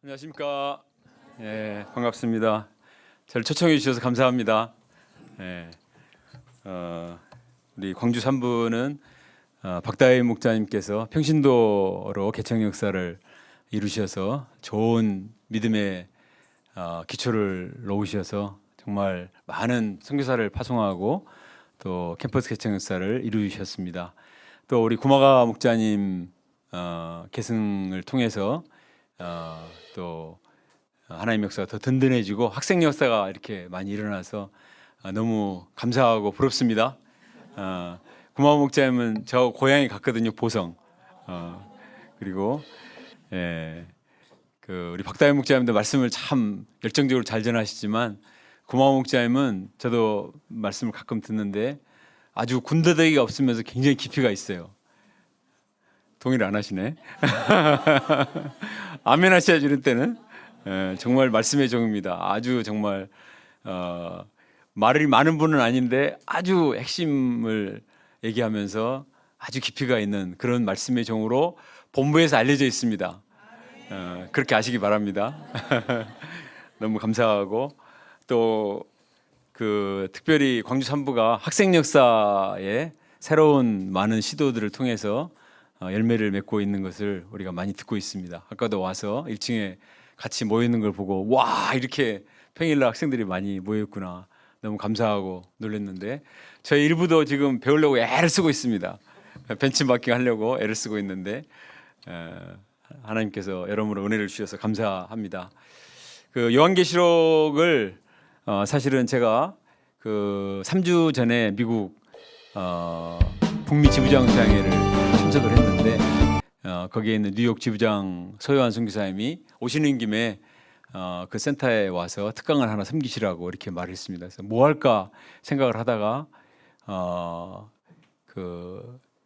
안녕하십니까. 반갑습니다. 저를 초청해 주셔서 감사합니다. 우리 광주 3부는 박다희 목사님께서 평신도로 개척 역사를 이루셔서 좋은 믿음의 기초를 놓으셔서 정말 많은 선교사를 파송하고 또 캠퍼스 개척 역사를 이루셨습니다. 또 우리 구마가 목사님 계승을 통해서 또 하나님 역사가 더 든든해지고 학생 역사가 이렇게 많이 일어나서 너무 감사하고 부럽습니다. 구마가 목사님은 저 고향이 같거든요, 보성. 그리고 우리 박다희 목사님도 말씀을 참 열정적으로 잘 전하시지만 구마가 목사님은 저도 말씀을 가끔 듣는데 아주 군더더기가 없으면서 굉장히 깊이가 있어요. 동의를 안 하시네. 아멘 하셔야지 이럴 때는. 정말 말씀의 종입니다. 아주 정말 말이 많은 분은 아닌데 아주 핵심을 얘기하면서 아주 깊이가 있는 그런 말씀의 종으로 본부에서 알려져 있습니다. 그렇게 아시기 바랍니다. 너무 감사하고 또 특별히 광주 3부가 학생 역사에 새로운 많은 시도들을 통해서 열매를 맺고 있는 것을 우리가 많이 듣고 있습니다. 아까도 와서 1층에 같이 모여 있는 걸 보고 와, 이렇게 평일날 학생들이 많이 모였구나, 너무 감사하고 놀랐는데 저희 일부도 지금 배우려고 애를 쓰고 있습니다. 벤치마킹 하려고 애를 쓰고 있는데 하나님께서 여러모로 은혜를 주셔서 감사합니다. 요한계시록을 사실은 제가 3주 전에 미국 북미 지부장 수양회를 참석을 했는데 거기에 있는 뉴욕 지부장 서요한 선교사님이 오시는 김에 그 센터에 와서 특강을 하나 섬기시라고 이렇게 말했습니다. 그래서 뭐 할까 생각을 하다가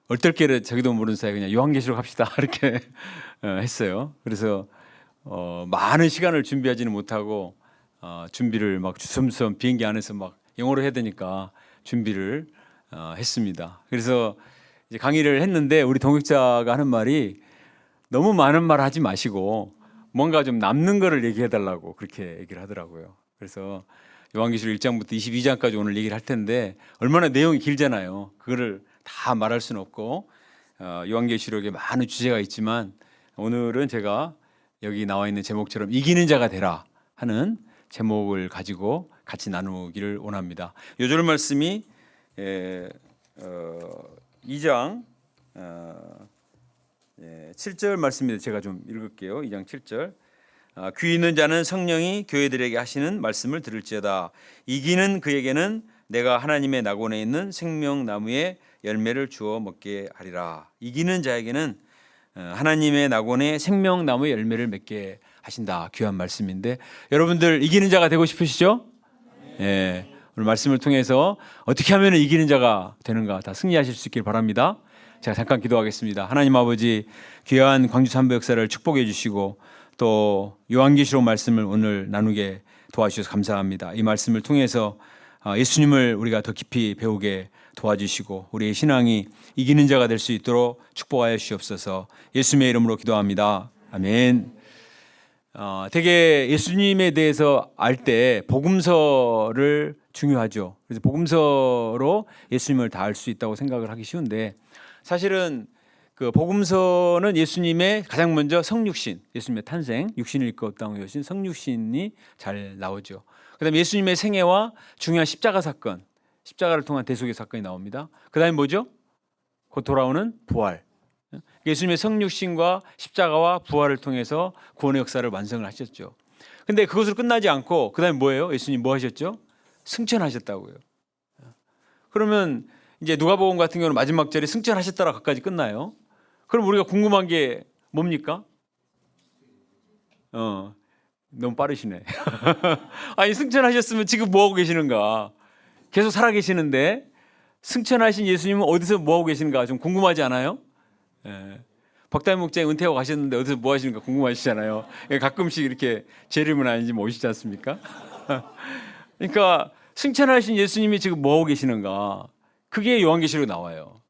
얼떨결에 저기도 모르는 사이에 그냥 요한계시록 합시다 이렇게 했어요. 그래서 많은 시간을 준비하지는 못하고 준비를 막 주섬주섬 비행기 안에서 막 영어로 해야 되니까 준비를 했습니다. 그래서 이제 강의를 했는데 우리 동역자가 하는 말이 너무 많은 말 하지 마시고 뭔가 좀 남는 거를 얘기해 달라고 그렇게 얘기를 하더라고요. 그래서 요한계시록 1장부터 22장까지 오늘 얘기를 할 텐데 얼마나 내용이 길잖아요. 그거를 다 말할 수는 없고 요한계시록에 많은 주제가 있지만 오늘은 제가 여기 나와 있는 제목처럼 이기는 자가 되라 하는 제목을 가지고 같이 나누기를 원합니다. 요절 말씀이 2장 7절 말씀입니다. 제가 좀 읽을게요. 2장 7절. 귀 있는 자는 성령이 교회들에게 하시는 말씀을 들을지어다. 이기는 그에게는 내가 하나님의 낙원에 있는 생명나무의 열매를 주어 먹게 하리라. 이기는 자에게는 하나님의 낙원의 생명나무의 열매를 맺게 하신다. 귀한 말씀인데 여러분들 이기는 자가 되고 싶으시죠? 네. 오늘 말씀을 통해서 어떻게 하면 이기는 자가 되는가 다 승리하실 수 있길 바랍니다. 제가 잠깐 기도하겠습니다. 하나님 아버지, 귀한 광주 3부 역사를 축복해 주시고 또 요한계시록 말씀을 오늘 나누게 도와주셔서 감사합니다. 이 말씀을 통해서 예수님을 우리가 더 깊이 배우게 도와주시고 우리의 신앙이 이기는 자가 될 수 있도록 축복하여 주시옵소서. 예수님의 이름으로 기도합니다. 아멘. 되게 예수님에 대해서 알 때 복음서를 중요하죠. 그래서 복음서로 예수님을 다 알 수 있다고 생각을 하기 쉬운데 사실은 그 복음서는 예수님의 가장 먼저 성육신, 예수님의 탄생, 육신을 입고 땅에 오신 성육신이 잘 나오죠. 그다음에 예수님의 생애와 중요한 십자가 사건, 십자가를 통한 대속의 사건이 나옵니다. 그다음에 뭐죠? 곧 돌아오는 부활. 예수님의 성육신과 십자가와 부활을 통해서 구원의 역사를 완성을 하셨죠. 근데 그것으로 끝나지 않고 그다음에 뭐예요? 예수님 뭐 하셨죠? 승천하셨다고요. 그러면 이제 누가복음 같은 경우는 마지막 절에 승천하셨다라 거기까지 끝나요. 그럼 우리가 궁금한 게 뭡니까? 너무 빠르시네. 아니 승천하셨으면 지금 뭐 하고 계시는가? 계속 살아 계시는데 승천하신 예수님은 어디서 뭐 하고 계시는가 좀 궁금하지 않아요? 박다희 목사님 은퇴하고 가셨는데 어디서 뭐 하시는가 궁금하시잖아요. 가끔씩 이렇게 재림은 아닌지 오시지 않습니까? 그러니까 승천하신 예수님이 지금 뭐 하고 계시는가? 그게 요한계시록에 나와요.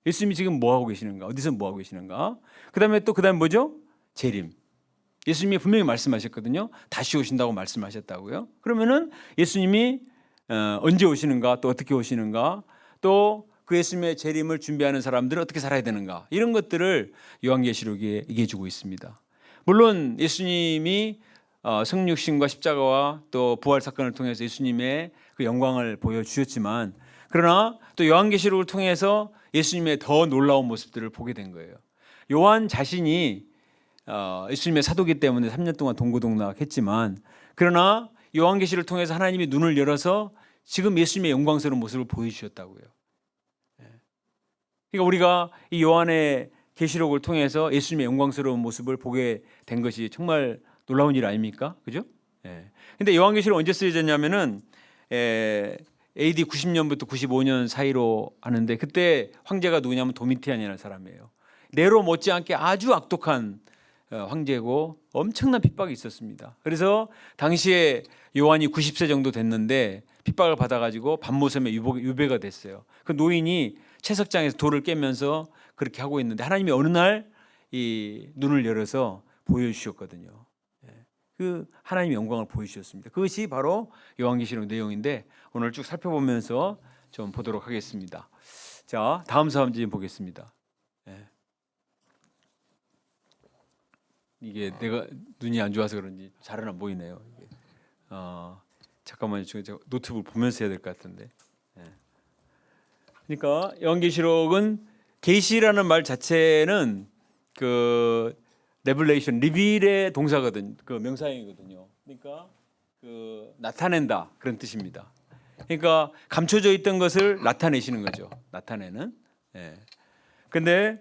예수님이 지금 뭐 하고 계시는가? 어디서 뭐 하고 계시는가? 그다음에 뭐죠? 재림. 예수님이 분명히 말씀하셨거든요. 다시 오신다고 말씀하셨다고요. 그러면은 예수님이 언제 오시는가, 또 어떻게 오시는가, 또 그 예수님의 재림을 준비하는 사람들은 어떻게 살아야 되는가, 이런 것들을 요한계시록에 얘기해 주고 있습니다. 물론 예수님이 성육신과 십자가와 또 부활 사건을 통해서 예수님의 그 영광을 보여주셨지만, 그러나 또 요한계시록을 통해서 예수님의 더 놀라운 모습들을 보게 된 거예요. 요한 자신이 예수님의 사도기 때문에 3년 동안 동고동락했지만, 그러나 요한계시를 통해서 하나님이 눈을 열어서 지금 예수님의 영광스러운 모습을 보여주셨다고요. 그러니까 우리가 이 요한의 계시록을 통해서 예수님의 영광스러운 모습을 보게 된 것이 정말 놀라운 일 아닙니까? 그죠? 근데 요한계시록 언제 쓰여졌냐면은 AD 90년부터 95년 사이로 하는데, 그때 황제가 누구냐면 도미티안이라는 사람이에요. 네로 못지않게 아주 악독한 황제고 엄청난 핍박이 있었습니다. 그래서 당시에 요한이 90세 정도 됐는데 핍박을 받아가지고 반모섬에 유배가 됐어요. 그 노인이 채석장에서 돌을 깨면서 그렇게 하고 있는데 하나님이 어느 날 이 눈을 열어서 보여주셨거든요. 그 하나님의 영광을 보여주셨습니다. 그것이 바로 요한계시록 내용인데 오늘 쭉 살펴보면서 좀 보도록 하겠습니다. 자, 다음 사진 보겠습니다. 이게 내가 눈이 안 좋아서 그런지 잘은 안 보이네요. 잠깐만요. 제가 노트북 보면서 해야 될 것 같은데. 그러니까 요한계시록은 계시라는 말 자체는 그 레블레이션, 리빌의 동사거든요. 그 명사형이거든요. 그러니까 그 나타낸다, 그런 뜻입니다. 그러니까 감춰져 있던 것을 나타내시는 거죠. 나타내는. 근데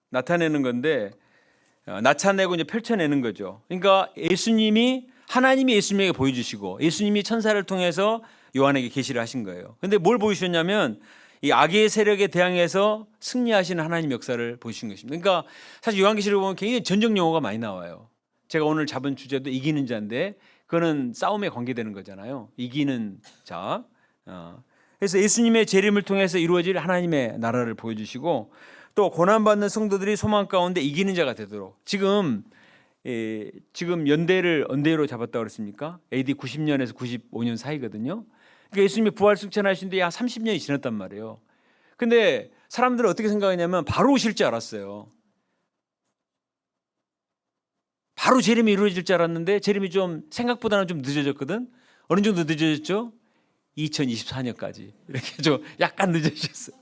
나타내는 건데 나타내고 이제 펼쳐내는 거죠. 그러니까 하나님이 예수님에게 보여주시고 예수님이 천사를 통해서 요한에게 계시를 하신 거예요. 근데 뭘 보여주셨냐면 이 악의 세력에 대항해서 승리하시는 하나님 역사를 보여주신 것입니다. 그러니까 사실 요한계시록을 보면 굉장히 전쟁 용어가 많이 나와요. 제가 오늘 잡은 주제도 이기는 자인데 그거는 싸움에 관계되는 거잖아요. 이기는 자. 그래서 예수님의 재림을 통해서 이루어질 하나님의 나라를 보여주시고, 또 고난받는 성도들이 소망 가운데 이기는 자가 되도록, 지금 연대를 언대로 잡았다고 그랬습니까? AD 90년에서 95년 사이거든요. 그러니까 예수님이 부활 승천하신 뒤에 한 30년이 지났단 말이에요. 근데 사람들은 어떻게 생각하냐면 바로 오실 줄 알았어요. 바로 재림이 이루어질 줄 알았는데 재림이 좀 생각보다는 좀 늦어졌거든. 어느 정도 늦어졌죠? 2024년까지 이렇게 좀 약간 늦어졌어요.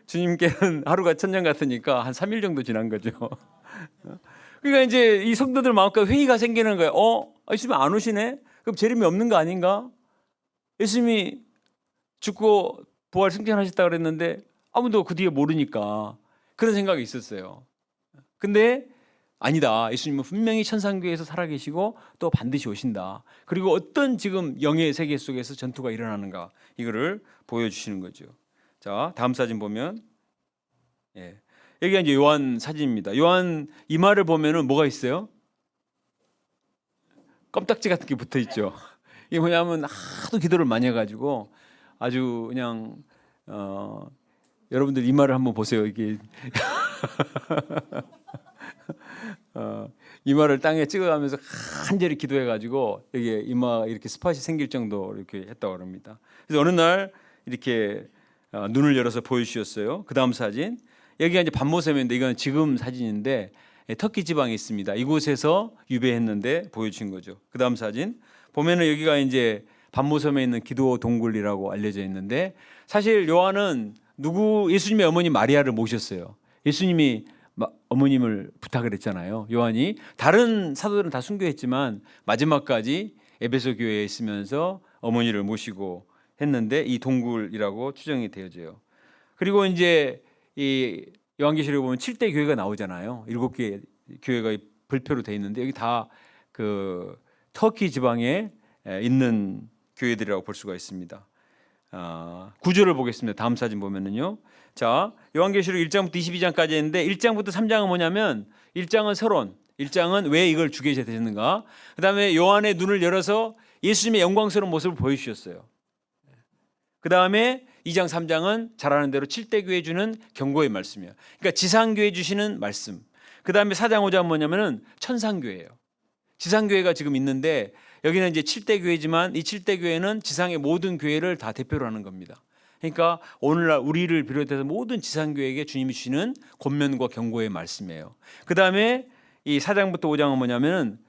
주님께는 하루가 천년 같으니까 한 3일 정도 지난 거죠. 그러니까 이제 이 성도들 마음껏 회의가 생기는 거예요. 예수님 안 오시네? 그럼 재림이 없는 거 아닌가? 예수님이 죽고 부활 승천하셨다 그랬는데 아무도 그 뒤에 모르니까 그런 생각이 있었어요. 근데 아니다. 예수님은 분명히 천상교회에서 살아계시고 또 반드시 오신다. 그리고 어떤 지금 영의 세계 속에서 전투가 일어나는가, 이거를 보여주시는 거죠. 자, 다음 사진 보면 여기가 이제 요한 사진입니다. 요한 이마를 보면은 뭐가 있어요? 껌딱지 같은 게 붙어 있죠. 이게 뭐냐면 하도 기도를 많이 해가지고 아주 그냥 여러분들 이마를 한번 보세요. 이게 이마를 땅에 찍어가면서 간절히 기도해가지고 여기 이마 이렇게 스팟이 생길 정도 이렇게 했다고 합니다. 그래서 어느 날 이렇게 눈을 열어서 보여주셨어요. 그 다음 사진, 여기가 이제 반모섬인데 이건 지금 사진인데 터키 지방에 있습니다. 이곳에서 유배했는데 보여주신 거죠. 그 다음 사진 보면은 여기가 이제 반모섬에 있는 기도 동굴이라고 알려져 있는데, 사실 요한은 예수님의 어머니 마리아를 모셨어요. 예수님이 어머님을 부탁을 했잖아요. 요한이 다른 사도들은 다 순교했지만 마지막까지 에베소 교회에 있으면서 어머니를 모시고 했는데 이 동굴이라고 추정이 되어져요. 그리고 이제 이 요한계시록에 보면 7대 교회가 나오잖아요. 7개 교회가 별표로 돼 있는데 여기 다 그 터키 지방에 있는 교회들이라고 볼 수가 있습니다. 구절을 보겠습니다. 다음 사진 보면은요. 자, 요한계시록 1장부터 22장까지 있는데 1장부터 3장은 뭐냐면 1장은 서론, 1장은 왜 이걸 주게 되셨는가, 그 다음에 요한의 눈을 열어서 예수님의 영광스러운 모습을 보여주셨어요. 그 다음에 2장 3장은 잘 아는 대로 7대 교회 주는 경고의 말씀이에요. 그러니까 지상교회 주시는 말씀. 그 다음에 4장 5장은 뭐냐면은 천상교회예요. 지상교회가 지금 있는데 여기는 이제 7대 교회지만 이 7대 교회는 지상의 모든 교회를 다 대표로 하는 겁니다. 그러니까 오늘날 우리를 비롯해서 모든 지상교회에게 주님이 주시는 권면과 경고의 말씀이에요. 그 다음에 이 4장부터 5장은 뭐냐면은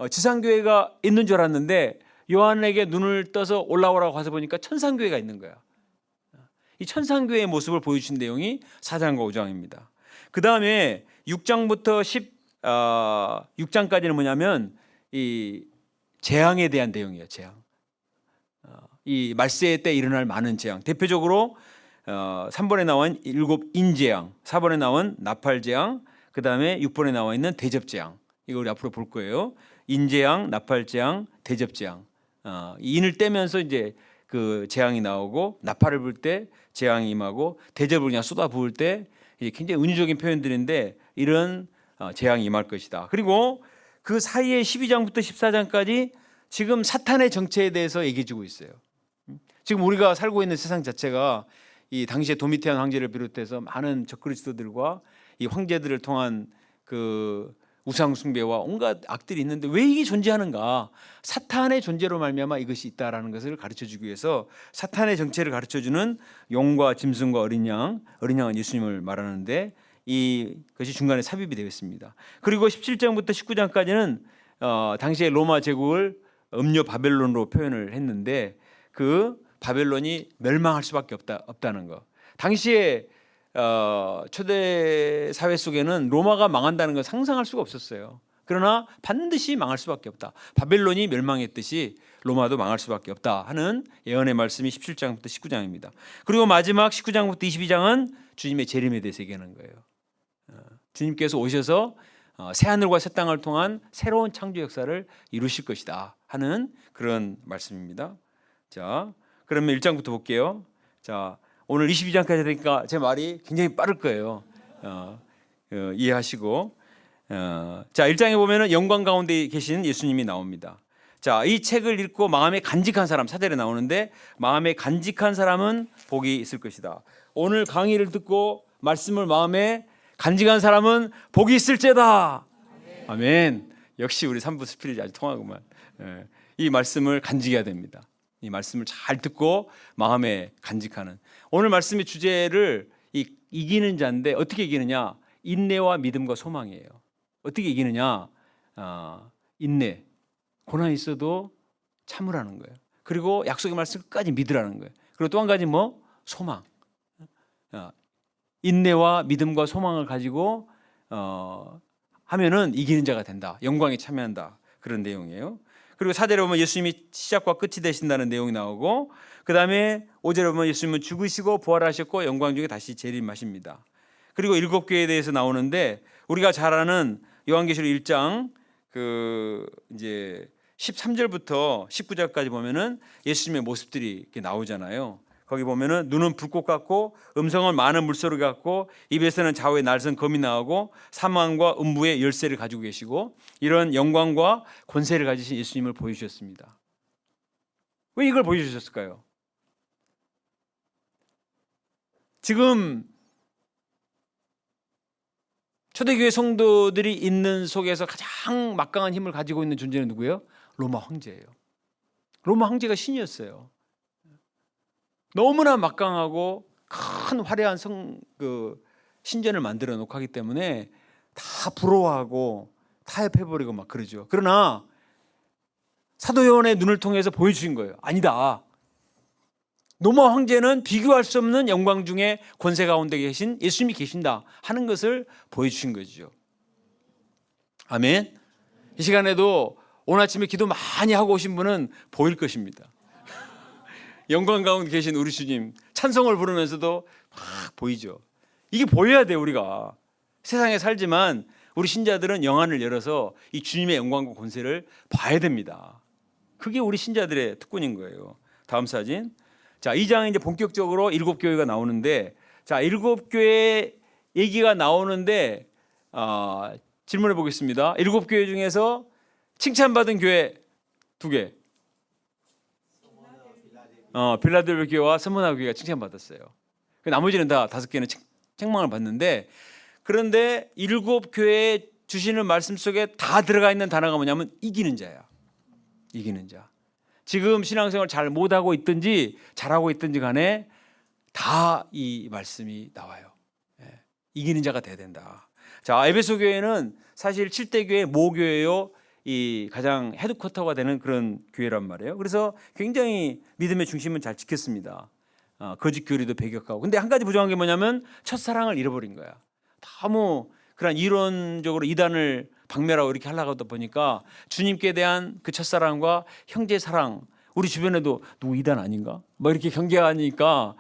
지상교회가 있는 줄 알았는데 요한에게 눈을 떠서 올라오라고 가서 보니까 천상교회가 있는 거야. 이 천상교회의 모습을 보여주신 내용이 4장과 5장입니다. 그 다음에 6장부터 6장까지는 뭐냐면 이 재앙에 대한 내용이에요. 재앙. 이 말세 때 일어날 많은 재앙. 대표적으로 3번에 나온 7 인재앙, 4번에 나온 나팔재앙, 그 다음에 6번에 나와 있는 대접재앙. 이거 우리 앞으로 볼 거예요. 인재앙, 나팔재앙, 대접재앙. 인을 떼면서 이제 그 재앙이 나오고 나팔을 불 때 재앙이 임하고 대접을 그냥 쏟아 부을 때 이제 굉장히 은유적인 표현들인데 이런 재앙이 임할 것이다. 그리고 그 사이에 12장부터 14장까지 지금 사탄의 정체에 대해서 얘기해 주고 있어요. 지금 우리가 살고 있는 세상 자체가 이 당시에 도미티안 황제를 비롯해서 많은 적그리스도들과 이 황제들을 통한 그 우상 숭배와 온갖 악들이 있는데 왜 이게 존재하는가? 사탄의 존재로 말미암아 이것이 있다라는 것을 가르쳐주기 위해서 사탄의 정체를 가르쳐주는 용과 짐승과 어린 양은 예수님을 말하는데 이것이 중간에 삽입이 되어 있습니다. 그리고 17장부터 19장까지는 당시의 로마 제국을 음료 바벨론으로 표현을 했는데 그 바벨론이 멸망할 수밖에 없다는 거. 당시에 초대 사회 속에는 로마가 망한다는 걸 상상할 수가 없었어요. 그러나 반드시 망할 수밖에 없다. 바벨론이 멸망했듯이 로마도 망할 수밖에 없다 하는 예언의 말씀이 17장부터 19장입니다. 그리고 마지막 19장부터 22장은 주님의 재림에 대해서 얘기하는 거예요. 주님께서 오셔서 새하늘과 새 땅을 통한 새로운 창조 역사를 이루실 것이다 하는 그런 말씀입니다. 자, 그러면 1장부터 볼게요. 자, 오늘 22장까지 되니까 제 말이 굉장히 빠를 거예요. 이해하시고. 자, 1장에 보면은 영광 가운데 계신 예수님이 나옵니다. 자, 이 책을 읽고 마음에 간직한 사람, 4절에 나오는데 마음에 간직한 사람은 복이 있을 것이다. 오늘 강의를 듣고 말씀을 마음에 간직한 사람은 복이 있을지다. 아멘. 아멘. 역시 우리 삼부 스피릿이 아주 통하구만. 이 말씀을 간직해야 됩니다. 이 말씀을 잘 듣고 마음에 간직하는. 오늘 말씀의 주제를 이기는 자인데 어떻게 이기느냐? 인내와 믿음과 소망이에요. 어떻게 이기느냐? 인내. 고난이 있어도 참으라는 거예요. 그리고 약속의 말씀 끝까지 믿으라는 거예요. 그리고 또 한 가지 뭐? 소망. 인내와 믿음과 소망을 가지고 하면은 이기는 자가 된다. 영광에 참여한다. 그런 내용이에요. 그리고 4절에 보면 예수님이 시작과 끝이 되신다는 내용이 나오고 그 다음에 5절에 보면 예수님은 죽으시고 부활하셨고 영광 중에 다시 재림하십니다. 그리고 7교회에 대해서 나오는데 우리가 잘 아는 요한계시록 1장 그 이제 13절부터 19절까지 보면은 예수님의 모습들이 이렇게 나오잖아요. 거기 보면은 눈은 불꽃 같고 음성은 많은 물소리 같고 입에서는 좌우의 날선 검이 나오고 사망과 음부의 열쇠를 가지고 계시고 이런 영광과 권세를 가지신 예수님을 보여주셨습니다. 왜 이걸 보여주셨을까요? 지금 초대교회 성도들이 있는 속에서 가장 막강한 힘을 가지고 있는 존재는 누구예요? 로마 황제예요. 로마 황제가 신이었어요. 너무나 막강하고 큰 화려한 신전을 만들어 놓고 하기 때문에 다 부러워하고 타협해버리고 막 그러죠. 그러나 사도 요한의 눈을 통해서 보여주신 거예요. 아니다. 로마 황제는 비교할 수 없는 영광 중에 권세 가운데 계신 예수님이 계신다 하는 것을 보여주신 거죠. 아멘. 이 시간에도 오늘 아침에 기도 많이 하고 오신 분은 보일 것입니다. 영광 가운데 계신 우리 주님 찬송을 부르면서도 막 보이죠. 이게 보여야 돼요. 우리가 세상에 살지만 우리 신자들은 영안을 열어서 이 주님의 영광과 권세를 봐야 됩니다. 그게 우리 신자들의 특권인 거예요. 다음 사진. 자, 2장에 이제 본격적으로 7교회가 나오는데 자, 7교회 얘기가 나오는데 질문해 보겠습니다. 7교회 중에서 칭찬받은 교회 2개. 빌라델비아 교회와 스무나 교회가 칭찬받았어요. 나머지는 다 5개는 책망을 받는데, 그런데 7교회에 주시는 말씀 속에 다 들어가 있는 단어가 뭐냐면 이기는 자야. 이기는 자. 지금 신앙생활 잘 못하고 있든지 잘하고 있든지 간에 다 이 말씀이 나와요. 이기는 자가 돼야 된다. 자, 에베소 교회는 사실 7대 교회 모교회요, 이 가장 헤드쿼터가 되는 그런 교회란 말이에요. 그래서 굉장히 믿음의 중심은 잘 지켰습니다. 거짓 교리도 배격하고. 근데 한 가지 부정한 게 뭐냐면 첫사랑을 잃어버린 거야. 너무 그런 이론적으로 이단을 박멸하고 이렇게 하려고 하다 보니까 주님께 대한 그 첫사랑과 형제 사랑, 우리 주변에도 누구 이단 아닌가? 뭐 이렇게 경계하니까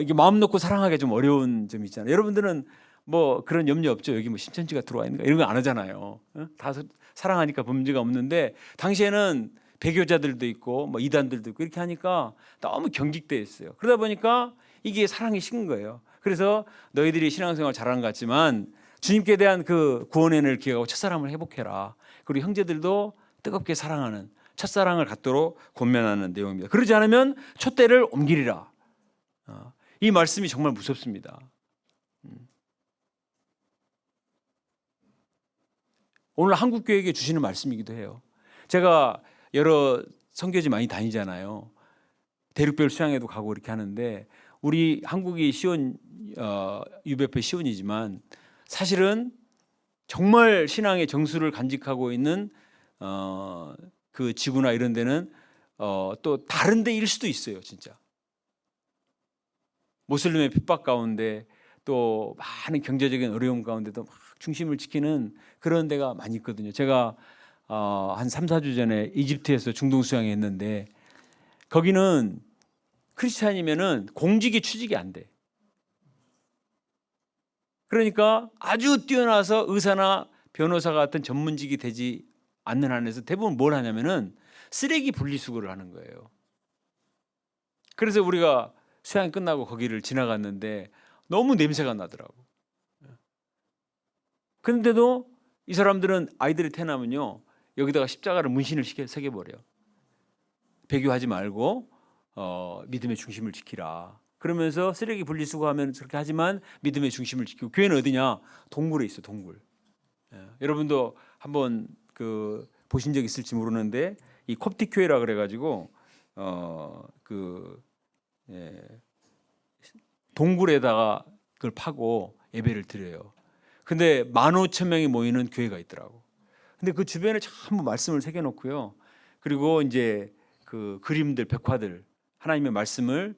이게 마음 놓고 사랑하기 좀 어려운 점이 있잖아요. 여러분들은 뭐 그런 염려 없죠? 여기 뭐 신천지가 들어와 있는가? 이런 거 안 하잖아요. 다 사랑하니까 문제가 없는데, 당시에는 배교자들도 있고 뭐 이단들도 있고 이렇게 하니까 너무 경직돼 있어요. 그러다 보니까 이게 사랑이 식은 거예요. 그래서 너희들이 신앙생활 잘하는 것 같지만 주님께 대한 그 구원의 은혜를 기억하고 첫사랑을 회복해라. 그리고 형제들도 뜨겁게 사랑하는 첫사랑을 갖도록 권면하는 내용입니다. 그러지 않으면 촛대를 옮기리라. 이 말씀이 정말 무섭습니다. 오늘 한국교회에게 주시는 말씀이기도 해요. 제가 여러 선교지 많이 다니잖아요. 대륙별 수양회도 가고 이렇게 하는데, 우리 한국이 시온 UBF 시온이지만 사실은 정말 신앙의 정수를 간직하고 있는 그 지구나 이런 데는 또 다른 데일 수도 있어요. 진짜 모슬림의 핍박 가운데 또 많은 경제적인 어려움 가운데도 막 중심을 지키는 그런 데가 많이 있거든요. 제가 한 3, 4주 전에 이집트에서 중동 수양회 했는데, 거기는 크리스찬이면은 공직이 취직이 안 돼. 그러니까 아주 뛰어나서 의사나 변호사 같은 전문직이 되지 않는 한에서 대부분 뭘 하냐면은 쓰레기 분리수거를 하는 거예요. 그래서 우리가 수양이 끝나고 거기를 지나갔는데 너무 냄새가 나더라고. 그런데도 이 사람들은 아이들이 태어나면요, 여기다가 십자가를 문신을 새겨버려. 배교하지 말고 믿음의 중심을 지키라. 그러면서 쓰레기 분리수거하면 그렇게 하지만 믿음의 중심을 지키고. 교회는 어디냐? 동굴에 있어, 동굴. 여러분도 한번 그 보신 적 있을지 모르는데, 이 콥틱 교회라 그래가지고 동굴에다가 그걸 파고 예배를 드려요. 근데 15,000명이 모이는 교회가 있더라고. 근데 그 주변에 전부 말씀을 새겨놓고요. 그리고 이제 그 그림들, 백화들, 하나님의 말씀을,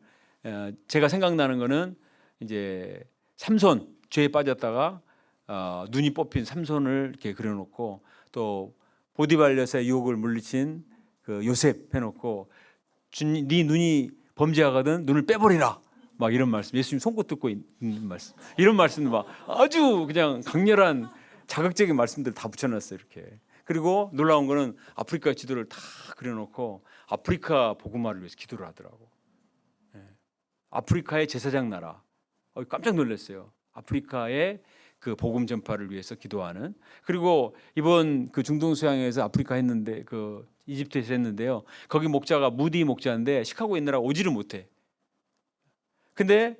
제가 생각나는 거는 이제 삼손, 죄에 빠졌다가 눈이 뽑힌 삼손을 이렇게 그려놓고, 또 보디발 여사의 유혹을 물리친 그 요셉 해놓고, 네 눈이 범죄하거든 눈을 빼버리라. 막 이런 말씀, 예수님 손꼽 뜯고 있는 말씀, 이런 말씀도 막 아주 그냥 강렬한 자극적인 말씀들 다 붙여놨어요, 이렇게. 그리고 놀라운 거는 아프리카 지도를 다 그려놓고 아프리카 복음화를 위해서 기도를 하더라고. 아프리카의 제사장 나라. 깜짝 놀랐어요. 아프리카의 그 복음 전파를 위해서 기도하는. 그리고 이번 그 중동 수양회에서 아프리카 했는데, 그 이집트에서 했는데요, 거기 목자가 무디 목자인데 시카고에 있느라 오지를 못해. 근데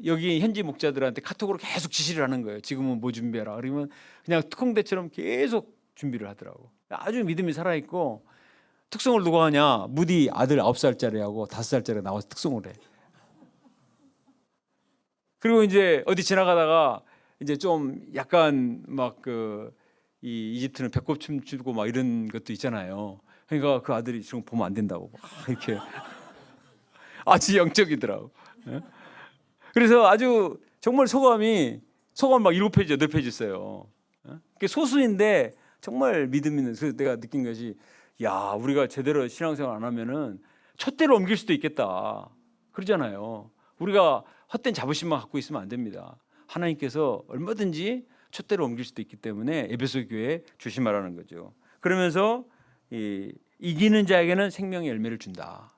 여기 현지 목자들한테 카톡으로 계속 지시를 하는 거예요. 지금은 뭐 준비해라. 그러면 그냥 특공대처럼 계속 준비를 하더라고. 아주 믿음이 살아있고, 특송을 누가 하냐? 무디 아들 9살짜리하고 5살짜리가 나와서 특송을 해. 그리고 이제 어디 지나가다가 이제 좀 약간 막 이 이집트는 배꼽 춤추고 막 이런 것도 있잖아요. 그러니까 그 아들이 지금 보면 안 된다고 막 이렇게 아주 영적이더라고. 그래서 아주 정말 소감 막 7페이지, 8페이지 있어요. 그게 소수인데 정말 믿음 있는. 그래서 내가 느낀 것이, 야, 우리가 제대로 신앙생활 안 하면은 촛대를 옮길 수도 있겠다. 그러잖아요. 우리가 헛된 자부심만 갖고 있으면 안 됩니다. 하나님께서 얼마든지 촛대를 옮길 수도 있기 때문에 에베소 교회에 조심하라는 거죠. 그러면서 이기는 자에게는 생명의 열매를 준다.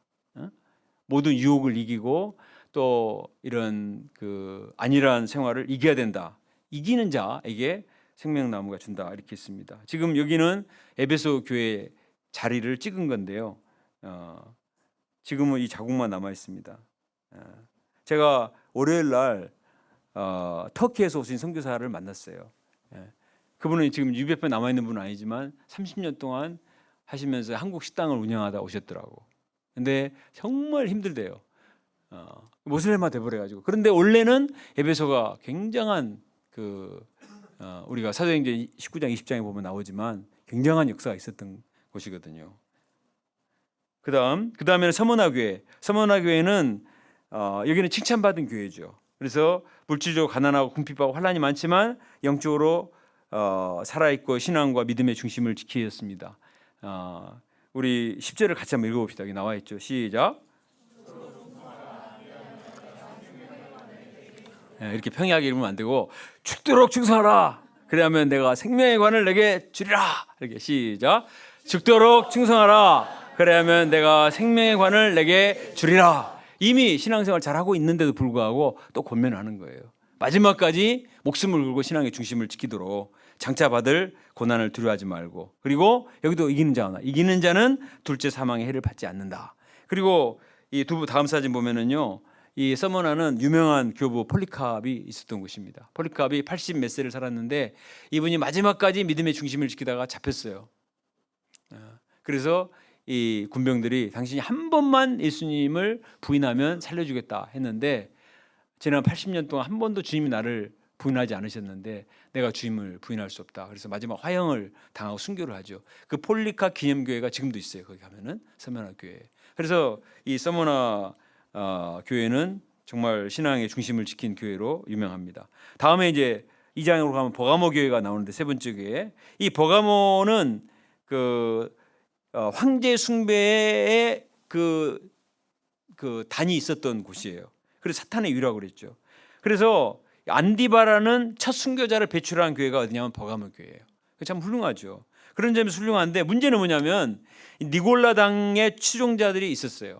모든 유혹을 이기고 또 이런 그 안일한 생활을 이겨야 된다. 이기는 자에게 생명나무가 준다. 이렇게 있습니다. 지금 여기는 에베소 교회 자리를 찍은 건데요. 지금은 이 자국만 남아 있습니다. 제가 월요일 날 터키에서 오신 선교사를 만났어요. 그분은 지금 유배표에 남아 있는 분은 아니지만 30년 동안 하시면서 한국 식당을 운영하다 오셨더라고. 근데 정말 힘들대요. 모슬렘화 돼버려가지고. 그런데 원래는 에베소가 굉장한 우리가 사도행전 19장 20장에 보면 나오지만 굉장한 역사가 있었던 곳이거든요. 그다음에는 서머나 교회. 서머나 교회는 여기는 칭찬받은 교회죠. 그래서 물질적으로 가난하고 궁핍하고 환란이 많지만 영적으로 살아있고 신앙과 믿음의 중심을 지키었습니다. 우리 10절을 같이 한번 읽어봅시다. 여기 나와 있죠. 시작. 이렇게 평이하게 읽으면 안 되고 죽도록 충성하라. 그래야면 내가 생명의 관을 내게 주리라. 이렇게 시작. 죽도록 충성하라. 그래야면 내가 생명의 관을 내게 주리라. 이미 신앙생활 잘하고 있는데도 불구하고 또 권면하는 거예요. 마지막까지 목숨을 걸고 신앙의 중심을 지키도록 장차 받을 고난을 두려워하지 말고, 그리고 여기도 이기는 자는 둘째 사망의 해를 받지 않는다. 그리고 이 다음 사진 보면은요, 이 서머나는 유명한 교부 폴리캅이 있었던 곳입니다. 폴리캅이 80 몇 세를 살았는데 이분이 마지막까지 믿음의 중심을 지키다가 잡혔어요. 그래서 이 군병들이 당신이 한 번만 예수님을 부인하면 살려주겠다 했는데, 지난 80년 동안 한 번도 주님이 나를 부인하지 않으셨는데 내가 주님을 부인할 수 없다. 그래서 마지막 화형을 당하고 순교를 하죠. 그 폴리캅 기념교회가 지금도 있어요. 거기 가면은 서머나 교회. 그래서 이 서머나 교회는 정말 신앙의 중심을 지킨 교회로 유명합니다. 다음에 이제 2장으로 가면 버가모 교회가 나오는데, 세 번째 교회. 이 버가모는 황제 숭배의 단이 있었던 곳이에요. 그래서 사탄의 위라고 그랬죠. 그래서 안디바라는 첫 순교자를 배출한 교회가 어디냐면 버가모 교회예요. 참 훌륭하죠. 그런 점에서 훌륭한데, 문제는 뭐냐면 니골라당의 추종자들이 있었어요.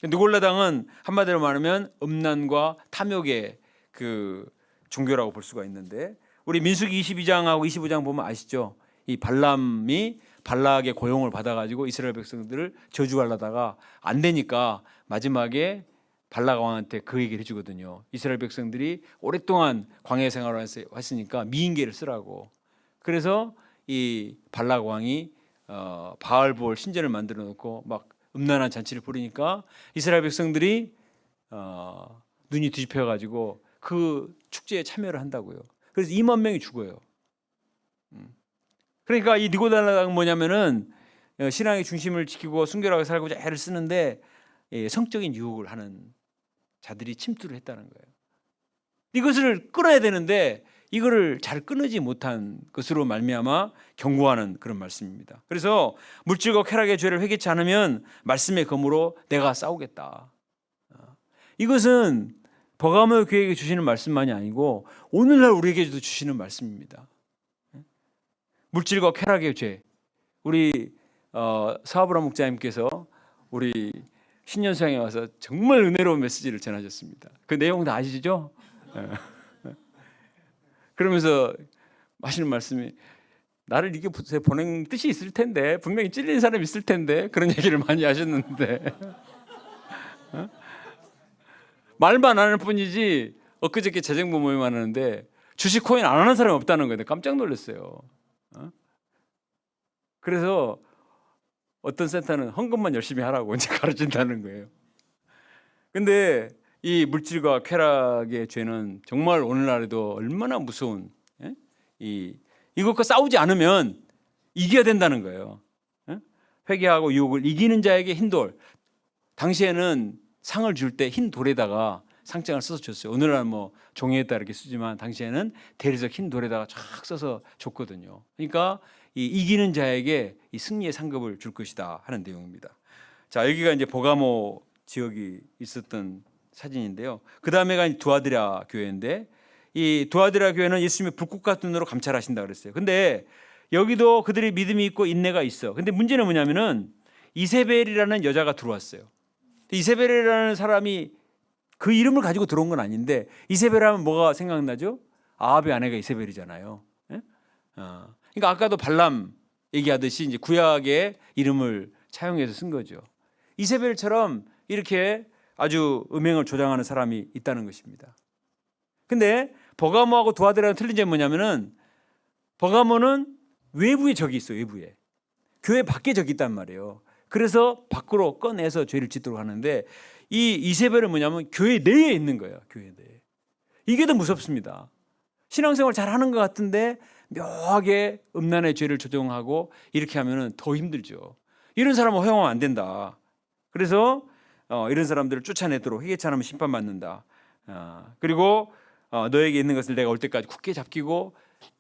니골라당은 한마디로 말하면 음란과 탐욕의 종교라고 볼 수가 있는데, 우리 민수기 22장하고 25장 보면 아시죠? 이 발람이 발락의 고용을 받아가지고 이스라엘 백성들을 저주하려다가 안 되니까 마지막에 발락 왕한테 그 얘기를 해주거든요. 이스라엘 백성들이 오랫동안 광야 생활을 했으니까 미인계를 쓰라고. 그래서 이 발락 왕이 바알볼 신전을 만들어 놓고 막 음란한 잔치를 벌이니까 이스라엘 백성들이 눈이 뒤집혀가지고 그 축제에 참여를 한다고요. 그래서 2만 명이 죽어요. 그러니까 이 니고달라당은 뭐냐면은 신앙의 중심을 지키고 순결하게 살고자 애를 쓰는데 성적인 유혹을 하는 자들이 침투를 했다는 거예요. 이것을 끊어야 되는데 이거를 잘 끊지 못한 것으로 말미암아 경고하는 그런 말씀입니다. 그래서 물질과 쾌락의 죄를 회개치 않으면 말씀의 검으로 내가 싸우겠다. 이것은 버가모 교회에게 주시는 말씀만이 아니고 오늘날 우리에게도 주시는 말씀입니다. 물질과 쾌락의 죄. 우리 사브라 목자님께서 우리 신년수양에 와서 정말 은혜로운 메시지를 전하셨습니다. 그 내용 다 아시죠? 그러면서 하시는 말씀이, 나를 이게 보낸 뜻이 있을 텐데, 분명히 찔린 사람이 있을 텐데, 그런 얘기를 많이 하셨는데 말만 하는 뿐이지, 엊그저께 재정부 모임 하는데 주식 코인 안 하는 사람이 없다는 거예요. 깜짝 놀랐어요. 그래서 어떤 센터는 헌금만 열심히 하라고 이제 가르친다는 거예요. 근데 이 물질과 쾌락의 죄는 정말 오늘날에도 얼마나 무서운, 이것과 싸우지 않으면 이겨야 된다는 거예요. 회개하고 유혹을 이기는 자에게 흰 돌. 당시에는 상을 줄 때 흰 돌에다가 상장을 써서 줬어요. 오늘날 뭐 종이에다 이렇게 쓰지만 당시에는 대리석 흰 돌에다가 쫙 써서 줬거든요. 그러니까 이 이기는 자에게 이 승리의 상급을 줄 것이다 하는 내용입니다. 자, 여기가 이제 버가모 지역이 있었던 사진인데요. 그 다음에가 두아드라 교회인데, 이 두아드라 교회는 예수님의 불꽃 같은 눈으로 감찰하신다 그랬어요. 근데 여기도 그들이 믿음이 있고 인내가 있어. 근데 문제는 뭐냐면은 이세벨이라는 여자가 들어왔어요. 이세벨이라는 사람이 그 이름을 가지고 들어온 건 아닌데, 이세벨 하면 뭐가 생각나죠? 아합의 아내가 이세벨이잖아요. 그러니까 아까도 발람 얘기하듯이 이제 구약의 이름을 차용해서 쓴 거죠. 이세벨처럼 이렇게 아주 음행을 조장하는 사람이 있다는 것입니다. 근데 버가모하고 두아드라는 틀린 점이 뭐냐면은 버가모는 외부에 적이 있어요. 외부에. 교회 밖에 적이 있단 말이에요. 그래서 밖으로 꺼내서 죄를 짓도록 하는데 이 이세벨은 뭐냐면 교회 내에 있는 거예요. 교회 내에. 이게 더 무섭습니다. 신앙생활 잘하는 것 같은데 묘하게 음란의 죄를 조정하고 이렇게 하면은 더 힘들죠. 이런 사람은 허용하면 안 된다. 그래서 이런 사람들을 쫓아내도록 회개치 않으면 심판받는다. 그리고 너에게 있는 것을 내가 올 때까지 굳게 잡히고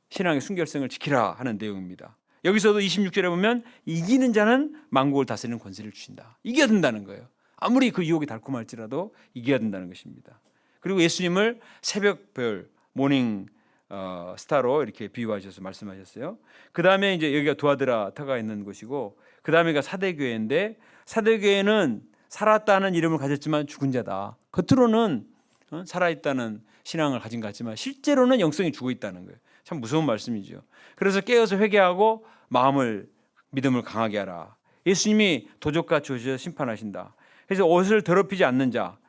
신앙의 순결성을 지키라 하는 내용입니다. 여기서도 26절에 보면 이기는 자는 만국을 다스리는 권세를 주신다. 이겨야 된다는 거예요. 아무리 그 유혹이 달콤할지라도 이겨야 된다는 것입니다. 그리고 예수님을 새벽별 모닝 스타로 이렇게 비유하셔서 말씀하셨어요. 그 다음에 이제 여기가 두아드라터가 있는 곳이고 그 다음에가 사대교회인데 사대교회는 살았다는 이름을 가졌지만 죽은 자다. 겉으로는 살아있다는 신앙을 가진 것 같지만 실제로는 영성이 죽어 있다는 거예요. 참 무서운 말씀이죠. 그래서 깨어서 회개하고 믿음을 강하게 하라. 예수님이 도적같이 오셔서 심판하신다. 그래서 옷을 더럽히지 않는 자,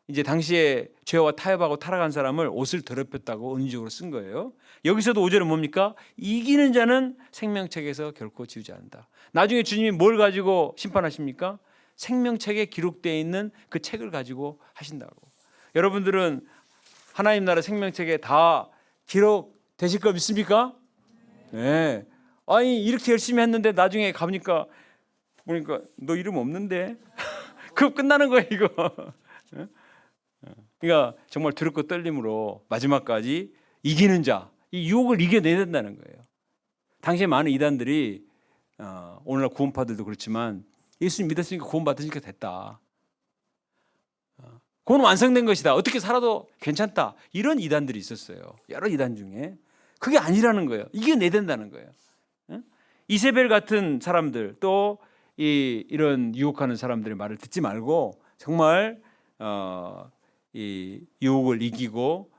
이제 당시에 죄와 타협하고 타락한 사람을 옷을 더럽혔다고 은유적으로 쓴 거예요. 여기서도 5절은 뭡니까? 이기는 자는 생명책에서 결코 지우지 않는다. 나중에 주님이 뭘 가지고 심판하십니까? 생명책에 기록되어 있는 그 책을 가지고 하신다고. 여러분들은 하나님 나라 생명책에 다 기록되실 거 믿습니까? 네. 아니 이렇게 열심히 했는데 나중에 가보니까 보니까 너 이름 없는데 그거 끝나는 거야 이거. 그러니까 정말 두렵고 떨림으로 마지막까지 이기는 자, 이 유혹을 이겨내야 된다는 거예요. 당시에 많은 이단들이 오늘날 구원파들도 그렇지만 예수님 믿었으니까 구원받으니까 됐다. 구원 완성된 것이다. 어떻게 살아도 괜찮다. 이런 이단들이 있었어요. 여러 이단 중에. 그게 아니라는 거예요. 이겨내야 된다는 거예요. 이세벨 같은 사람들 또 이런 유혹하는 사람들의 말을 듣지 말고 정말 이 유혹을 이기고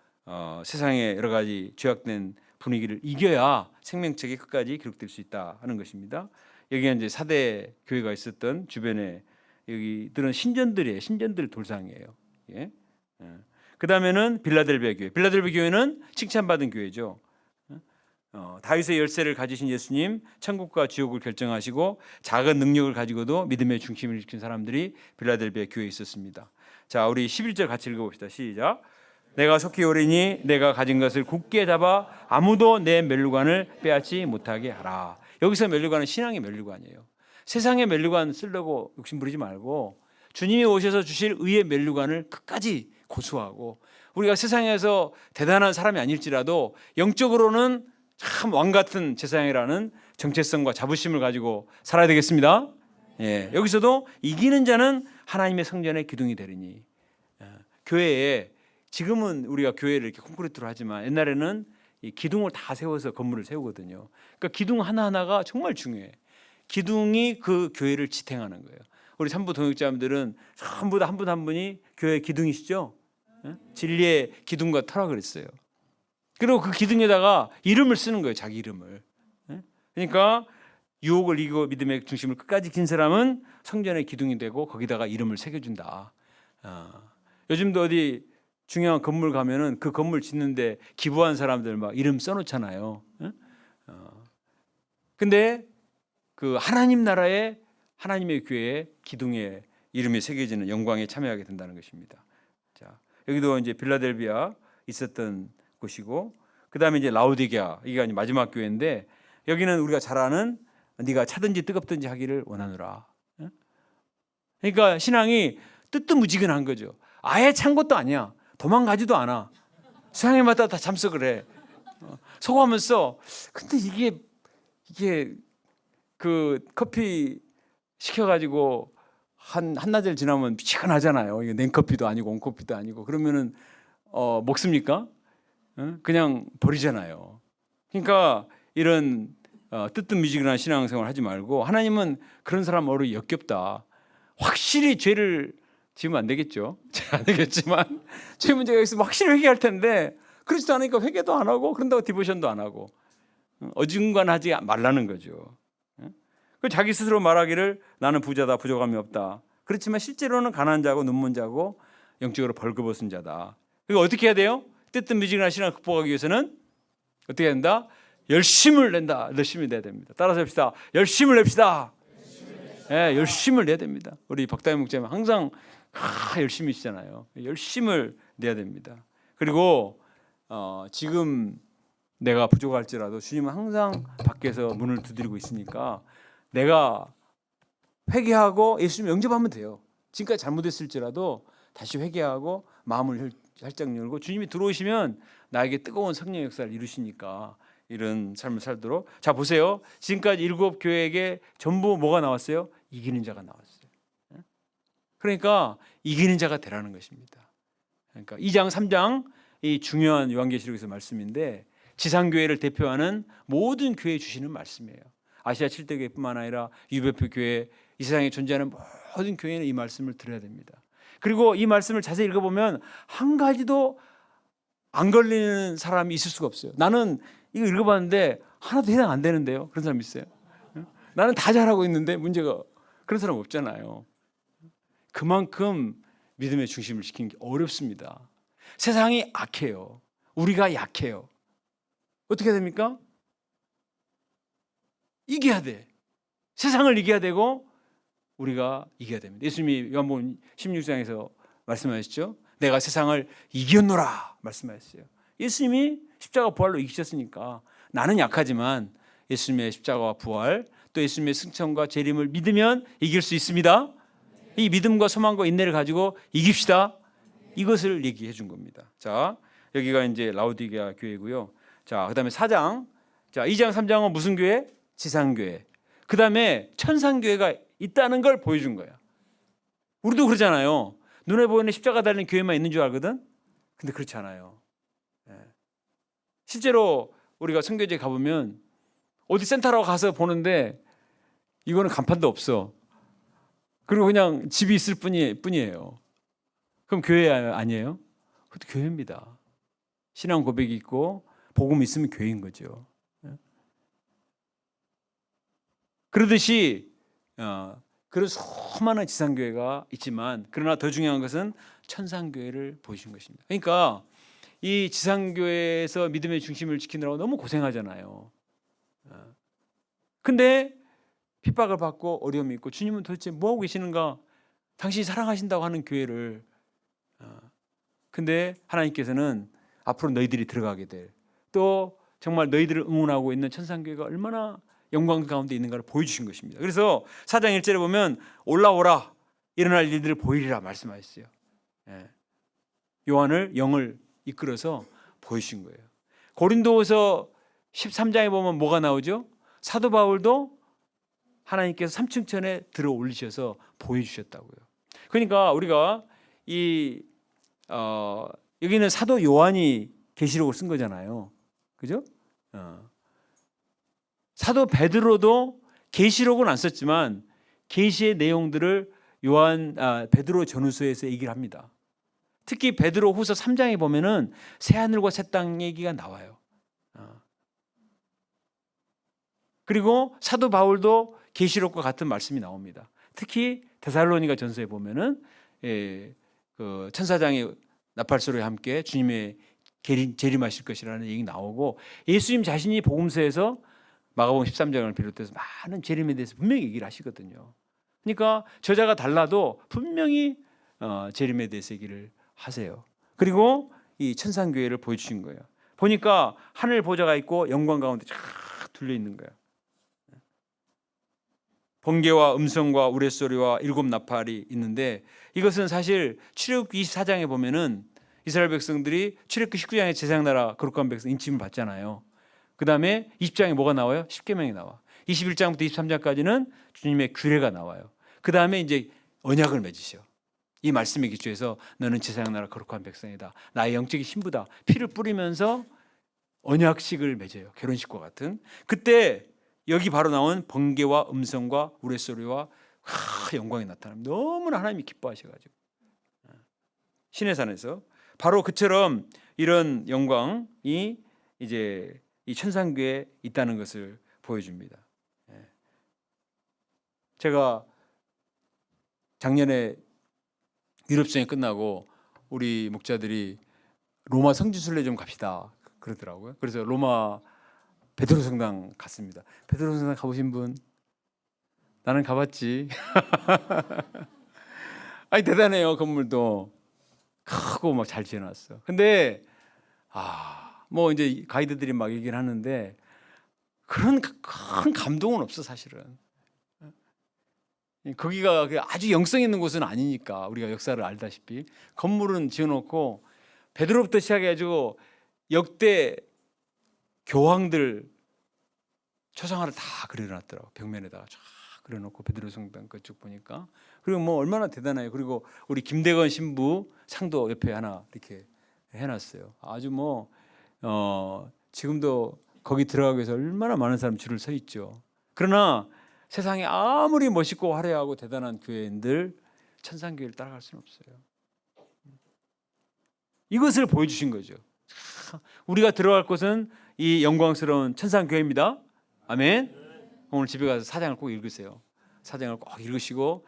세상의 여러 가지 죄악된 분위기를 이겨야 생명책이 끝까지 기록될 수 있다 하는 것입니다. 여기가 이제 사대 교회가 있었던 주변에 여기들은 신전들 돌상이에요. 예? 그 다음에는 빌라델비아 교회. 빌라델비아 교회는 칭찬받은 교회죠. 다윗의 열쇠를 가지신 예수님, 천국과 지옥을 결정하시고 작은 능력을 가지고도 믿음의 중심을 지킨 사람들이 빌라델비아 교회에 있었습니다. 자, 우리 11절 같이 읽어봅시다. 시작. 내가 속히 오리니 내가 가진 것을 굳게 잡아 아무도 내 멸류관을 빼앗지 못하게 하라. 여기서 멸류관은 신앙의 멸류관이에요. 세상의 멸류관 쓰려고 욕심부리지 말고 주님이 오셔서 주실 의의 멸류관을 끝까지 고수하고 우리가 세상에서 대단한 사람이 아닐지라도 영적으로는 참 왕같은 제사장이라는 정체성과 자부심을 가지고 살아야 되겠습니다. 예, 여기서도 이기는 자는 하나님의 성전의 기둥이 되리니. 교회에 지금은 우리가 교회를 이렇게 콘크리트로 하지만 옛날에는 이 기둥을 다 세워서 건물을 세우거든요. 그러니까 기둥 하나하나가 정말 중요해. 기둥이 그 교회를 지탱하는 거예요. 우리 산부 동역자님들은 전부 다 한 분 한 분이 교회 기둥이시죠? 진리의 기둥과 터라 그랬어요. 그리고 그 기둥에다가 이름을 쓰는 거예요. 자기 이름을. 그러니까 유혹을 이기고 믿음의 중심을 끝까지 긴 사람은 성전의 기둥이 되고 거기다가 이름을 새겨준다. 요즘도 어디 중요한 건물 가면은 그 건물 짓는데 기부한 사람들 막 이름 써놓잖아요. 근데 그 하나님 나라의 하나님의 교회의 기둥에 이름이 새겨지는 영광에 참여하게 된다는 것입니다. 자, 여기도 이제 빌라델비아 있었던 곳이고, 그 다음에 이제 라오디게아, 이게 아니 마지막 교회인데 여기는 우리가 잘 아는 네가 차든지 뜨겁든지 하기를 원하노라. 그러니까 신앙이 뜨뜻무지근한 거죠. 아예 찬 것도 아니야. 도망가지도 않아. 수양회마다 다 참석을 해. 소고하면서 근데 이게 그 커피 시켜가지고 한나절 지나면 미치근하잖아요. 이게 냉커피도 아니고 온커피도 아니고 그러면은 먹습니까? 그냥 버리잖아요. 그러니까 이런 뜨뜻미지근한 신앙생활 하지 말고 하나님은 그런 사람 어리 역겹다. 확실히 죄를 지으면 안 되겠죠. 안 되겠지만 죄 문제가 있으면 확실히 회개할 텐데 그렇지도 않으니까 회개도 안 하고 그런다고 디보션도 안 하고 어중간하지 말라는 거죠. 그 자기 스스로 말하기를 나는 부자다, 부족함이 없다. 그렇지만 실제로는 가난한 자고 눈먼 자고 영적으로 벌거벗은 자다. 그리고 어떻게 해야 돼요? 뜨뜻미지근한 신앙을 극복하기 위해서는 어떻게 해야 된다? 열심을 낸다. 열심히 내야 됩니다. 따라서 합시다. 열심을 냅시다. 예, 열심을 내야 됩니다. 우리 박다희 목사님 항상 열심히 시잖아요. 열심을 내야 됩니다. 그리고 지금 내가 부족할지라도 주님은 항상 밖에서 문을 두드리고 있으니까 내가 회개하고 예수님 영접하면 돼요. 지금까지 잘못했을지라도 다시 회개하고 마음을 살짝 열고 주님이 들어오시면 나에게 뜨거운 성령의 역사를 이루시니까 이런 삶을 살도록. 자, 보세요. 지금까지 7 교회에게 전부 뭐가 나왔어요? 이기는 자가 나왔어요. 그러니까 이기는 자가 되라는 것입니다. 그러니까 2장 3장 이 중요한 요한계시록에서 말씀인데 지상교회를 대표하는 모든 교회에 주시는 말씀이에요. 아시아 7대 교회뿐만 아니라 유배표 교회, 이 세상에 존재하는 모든 교회는 이 말씀을 들어야 됩니다. 그리고 이 말씀을 자세히 읽어보면 한 가지도 안 걸리는 사람이 있을 수가 없어요. 나는 이거 읽어봤는데 하나도 해당 안 되는데요. 그런 사람 있어요? 나는 다 잘하고 있는데 문제가, 그런 사람 없잖아요. 그만큼 믿음의 중심을 지키는 게 어렵습니다. 세상이 악해요. 우리가 약해요. 어떻게 해야 됩니까? 이겨야 돼. 세상을 이겨야 되고 우리가 이겨야 됩니다. 예수님이 요한복음 16장에서 말씀하셨죠. 내가 세상을 이겼노라 말씀하셨어요. 예수님이 십자가 부활로 이기셨으니까 나는 약하지만 예수님의 십자가와 부활 또 예수님의 승천과 재림을 믿으면 이길 수 있습니다. 이 믿음과 소망과 인내를 가지고 이깁시다. 이것을 얘기해 준 겁니다. 자, 여기가 이제 라오디게아 교회고요. 자, 그다음에 4장. 자, 2장 3장은 무슨 교회? 지상교회. 그다음에 천상교회가 있다는 걸 보여준 거야. 우리도 그러잖아요. 눈에 보이는 십자가 달린 교회만 있는 줄 알거든. 근데 그렇지 않아요. 실제로 우리가 선교지에 가보면 어디 센터라고 가서 보는데 이거는 간판도 없어. 그리고 그냥 집이 있을 뿐이에요. 그럼 교회 아니에요? 그것도 교회입니다. 신앙 고백이 있고 복음이 있으면 교회인 거죠. 그러듯이 그런 수많은 지상교회가 있지만 그러나 더 중요한 것은 천상교회를 보여준 것입니다. 그러니까 이 지상교회에서 믿음의 중심을 지키느라고 너무 고생하잖아요. 근데 핍박을 받고 어려움이 있고 주님은 도대체 뭐하고 계시는가? 당신이 사랑하신다고 하는 교회를 근데 하나님께서는 앞으로 너희들이 들어가게 될 또 정말 너희들을 응원하고 있는 천상교회가 얼마나 영광 가운데 있는가를 보여주신 것입니다. 그래서 4장 1절에 보면 올라오라 일어날 일들을 보이리라 말씀하셨어요. 요한을 영을 이끌어서 보여주신 거예요. 고린도후서 13장에 보면 뭐가 나오죠? 사도 바울도 하나님께서 삼층천에 들어 올리셔서 보여주셨다고요. 그러니까 우리가 여기는 사도 요한이 계시록을 쓴 거잖아요. 그죠? 사도 베드로도 계시록은 안 썼지만 계시의 내용들을 베드로 전후서에서 얘기를 합니다. 특히 베드로 후서 3장에 보면은 새 하늘과 새 땅 얘기가 나와요. 그리고 사도 바울도 계시록과 같은 말씀이 나옵니다. 특히 데살로니가 전서에 보면은 그 천사장의 나팔소리와 함께 주님의 재림하실 것이라는 얘기 나오고 예수님 자신이 복음서에서 마가복음 13장을 비롯해서 많은 재림에 대해서 분명히 얘기를 하시거든요. 그러니까 저자가 달라도 분명히 재림에 대해서 얘기를 하세요. 그리고 이 천상교회를 보여주신 거예요. 보니까 하늘 보좌가 있고 영광 가운데 쫙 둘려 있는 거예요. 번개와 음성과 우레소리와 7 나팔이 있는데 이것은 사실 출애굽기 24장에 보면은 이스라엘 백성들이 출애굽기 19장에 제사장나라 거룩한 백성 인침을 받잖아요. 그 다음에 20장에 뭐가 나와요? 십계명이 나와. 21장부터 23장까지는 주님의 규례가 나와요. 그 다음에 이제 언약을 맺으셔. 이 말씀에 기초해서 너는 제사장나라 거룩한 백성이다. 나의 영적인 신부다. 피를 뿌리면서 언약식을 맺어요. 결혼식과 같은. 그때 여기 바로 나온 번개와 음성과 우레소리와 영광이 나타납니다. 너무나 하나님이 기뻐하셔가지고 시내산에서 바로 그처럼 이런 영광이 이제 이 천상교회에 있다는 것을 보여줍니다. 제가 작년에 유럽성이 끝나고 우리 목자들이 로마 성지순례 좀 갑시다 그러더라고요. 그래서 로마 베드로 성당 갔습니다. 베드로 성당 가보신 분? 나는 가봤지. 아니 대단해요. 건물도 크고 막 잘 지어놨어. 근데 뭐 이제 가이드들이 막 얘기를 하는데 그런 큰 감동은 없어 사실은. 거기가 아주 영성 있는 곳은 아니니까 우리가 역사를 알다시피 건물은 지어놓고 베드로부터 시작해가지고 역대 교황들 초상화를 다 그려놨더라고. 벽면에다가 쫙 그려놓고 베드로 성당 그쪽 보니까. 그리고 뭐 얼마나 대단해요. 그리고 우리 김대건 신부 상도 옆에 하나 이렇게 해놨어요. 아주 뭐 지금도 거기 들어가기 위해서 얼마나 많은 사람 줄을 서 있죠. 그러나 세상에 아무리 멋있고 화려하고 대단한 교회인들 천상교회를 따라갈 수는 없어요. 이것을 보여주신 거죠. 우리가 들어갈 곳은 이 영광스러운 천상교회입니다. 아멘. 오늘 집에 가서 사장을 꼭 읽으세요. 사장을 꼭 읽으시고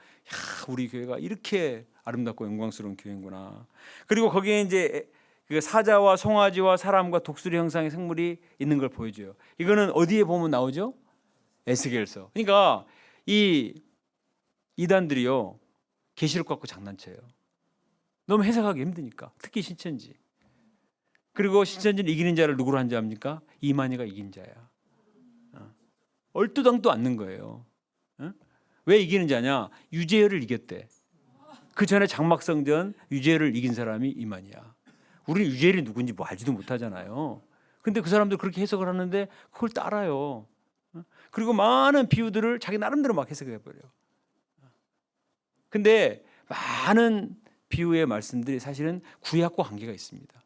우리 교회가 이렇게 아름답고 영광스러운 교회구나. 그리고 거기에 이제 그 사자와 송아지와 사람과 독수리 형상의 생물이 있는 걸 보여줘요. 이거는 어디에 보면 나오죠? 에스겔서. 그러니까 이 이단들이요 계시록 갖고 장난쳐요. 너무 해석하기 힘드니까. 특히 신천지. 그리고 신천지는 이기는 자를 누구로 한자합니까? 이만희가 이긴 자야. 얼뚜당도 않는 거예요. 왜 이기는 자냐? 유재열을 이겼대. 그 전에 장막성전 유재열을 이긴 사람이 이만희야. 우리 유재열이 누군지 뭐 알지도 못하잖아요. 근데 그 사람들 그렇게 해석을 하는데 그걸 따라요. 그리고 많은 비유들을 자기 나름대로 막 해석해버려요. 근데 많은 비유의 말씀들이 사실은 구약과 관계가 있습니다.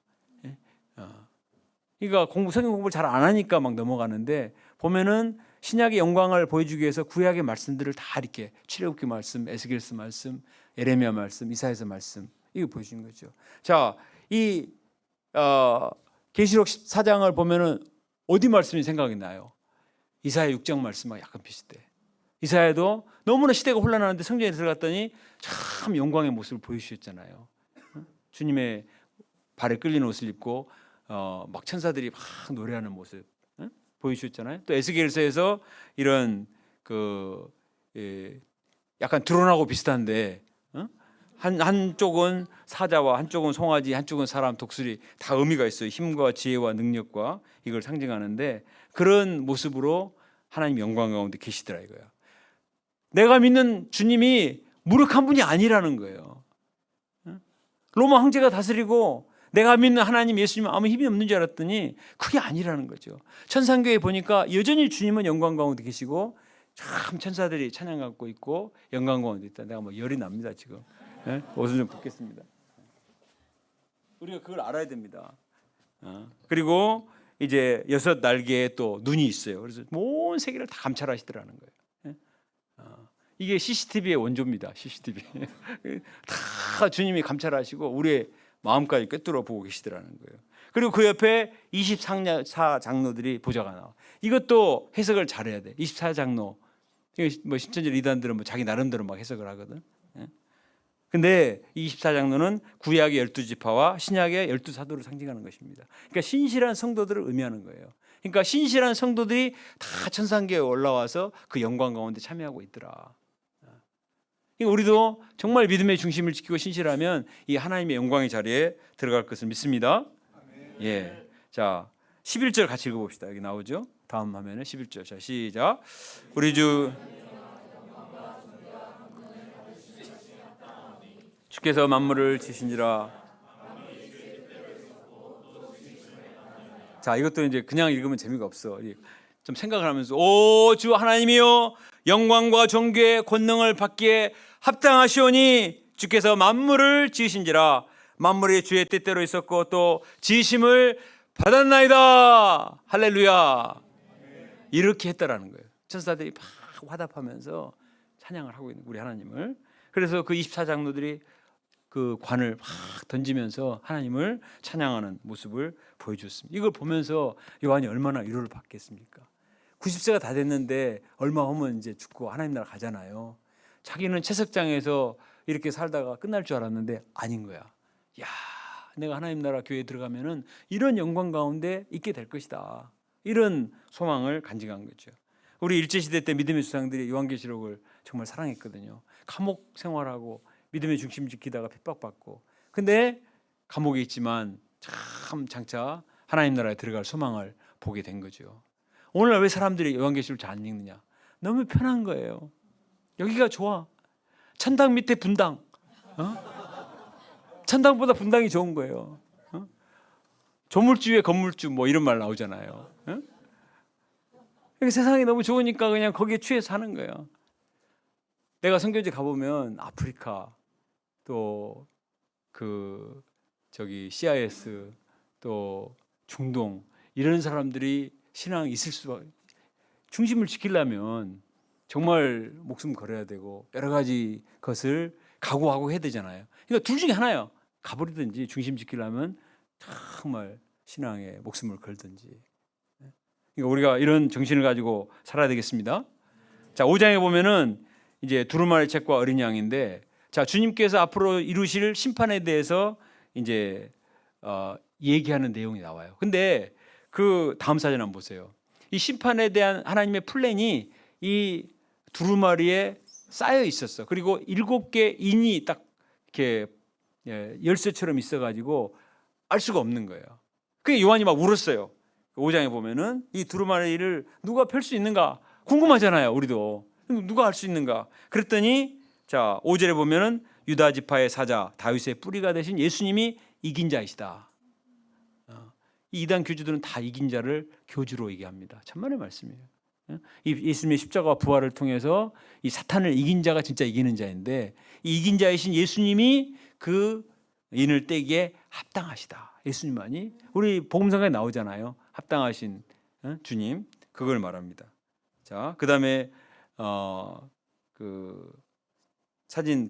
그러니까 성경 공부를 잘 안 하니까 막 넘어가는데 보면은 신약의 영광을 보여주기 위해서 구약의 말씀들을 다 이렇게 출애굽기 말씀, 에스겔서 말씀, 예레미야 말씀, 이사야서 말씀 이거 보여주는 거죠. 자, 이 계시록 14장을 보면은 어디 말씀이 생각이 나요? 이사야 6장 말씀하고 약간 비슷해. 이사야도 너무나 시대가 혼란하는데 성전에 들어갔더니 참 영광의 모습을 보여주셨잖아요. 주님의 발에 끌리는 옷을 입고 막 천사들이 막 노래하는 모습 보여주셨잖아요. 또 에스겔서에서 이런 약간 드론하고 비슷한데 한쪽은 사자와 한쪽은 송아지, 한쪽은 사람, 독수리 다 의미가 있어요. 힘과 지혜와 능력과 이걸 상징하는데 그런 모습으로 하나님 영광 가운데 계시더라 이거야. 내가 믿는 주님이 무력한 분이 아니라는 거예요. 로마 황제가 다스리고 내가 믿는 하나님 예수님은 아무 힘이 없는 줄 알았더니 그게 아니라는 거죠. 천상교회 보니까 여전히 주님은 영광 가운데 계시고 참 천사들이 찬양 갖고 있고 영광 가운데 있다. 내가 뭐 열이 납니다 지금. 옷을 좀 벗겠습니다. 우리가 그걸 알아야 됩니다. 그리고 이제 6 날개에 또 눈이 있어요. 그래서 온 세계를 다 감찰하시더라는 거예요. 이게 CCTV의 원조입니다. CCTV. 다 주님이 감찰하시고 우리의 마음까지 꿰뚫어 보고 계시더라는 거예요. 그리고 그 옆에 24장로들이 보좌가 나와. 이것도 해석을 잘해야 돼. 24장로. 뭐 신천지 이단들은 뭐 자기 나름대로 막 해석을 하거든. 근데 24장로는 구약의 12지파와 신약의 12사도를 상징하는 것입니다. 그러니까 신실한 성도들을 의미하는 거예요. 그러니까 신실한 성도들이 다 천상계에 올라와서 그 영광 가운데 참여하고 있더라. 그러니까 우리도 정말 믿음의 중심을 지키고 신실하면 이 하나님의 영광의 자리에 들어갈 것을 믿습니다. 예. 자, 11절 같이 읽어봅시다. 여기 나오죠? 다음 화면에 11절. 자, 시작. 우리 주 주께서 만물을 지으신지라. 자, 이것도 이제 그냥 읽으면 재미가 없어. 좀 생각을 하면서 오 주 하나님이여 영광과 존귀의 권능을 받기에 합당하시오니 주께서 만물을 지으신지라. 만물이 주의 뜻대로 있었고 또 지으심을 받았나이다. 할렐루야. 이렇게 했다라는 거예요. 천사들이 막 화답하면서 찬양을 하고 있는 우리 하나님을. 그래서 그 24장로들이 그 관을 막 던지면서 하나님을 찬양하는 모습을 보여줬습니다. 이걸 보면서 요한이 얼마나 위로를 받겠습니까? 90세가 다 됐는데 얼마 후면 이제 죽고 하나님 나라 가잖아요. 자기는 채석장에서 이렇게 살다가 끝날 줄 알았는데 아닌 거야. 야, 내가 하나님 나라 교회에 들어가면은 이런 영광 가운데 있게 될 것이다. 이런 소망을 간직한 거죠. 우리 일제시대 때 믿음의 수상들이 요한계시록을 정말 사랑했거든요. 감옥 생활하고 믿음의 중심 지키다가 핍박받고, 근데 감옥에 있지만 참 장차 하나님 나라에 들어갈 소망을 보게 된 거죠. 오늘날 왜 사람들이 요한계시록을 잘 안 읽느냐? 너무 편한 거예요. 여기가 좋아. 천당 밑에 분당. 천당보다 분당이 좋은 거예요. 조물주 위에 건물주 뭐 이런 말 나오잖아요. 세상이 너무 좋으니까 그냥 거기에 취해서 사는 거예요. 내가 선교지 가보면 아프리카 또 CIS 또 중동 이런 사람들이 신앙이 있을 수밖에, 중심을 지키려면 정말 목숨 걸어야 되고 여러 가지 것을 각오하고 해야 되잖아요. 그러니까 둘 중에 하나예요. 가버리든지 중심 지키려면 정말 신앙에 목숨을 걸든지. 그러니까 우리가 이런 정신을 가지고 살아야 되겠습니다. 자, 5장에 보면은 이제 두루마리 책과 어린 양인데, 자, 주님께서 앞으로 이루실 심판에 대해서 이제 얘기하는 내용이 나와요. 근데 그 다음 사진 한번 보세요. 이 심판에 대한 하나님의 플랜이 이 두루마리에 쌓여 있었어. 그리고 7개 인이 딱 이렇게 열쇠처럼 있어가지고 알 수가 없는 거예요. 그게 요한이 막 울었어요. 5장에 보면은 이 두루마리를 누가 펼 수 있는가 궁금하잖아요. 우리도 누가 할 수 있는가. 그랬더니 자, 5절에 보면은 유다 지파의 사자 다윗의 뿌리가 되신 예수님이 이긴 자이시다. 이 이단 교주들은 다 이긴 자를 교주로 얘기합니다. 참만의 말씀이에요. 이 예수님의 십자가와 부활을 통해서 이 사탄을 이긴 자가 진짜 이기는 자인데, 이 이긴 자이신 예수님이 그 인을 떼기에 합당하시다. 예수님만이, 우리 복음성가에 나오잖아요. 합당하신 주님, 그걸 말합니다. 자, 그다음에 그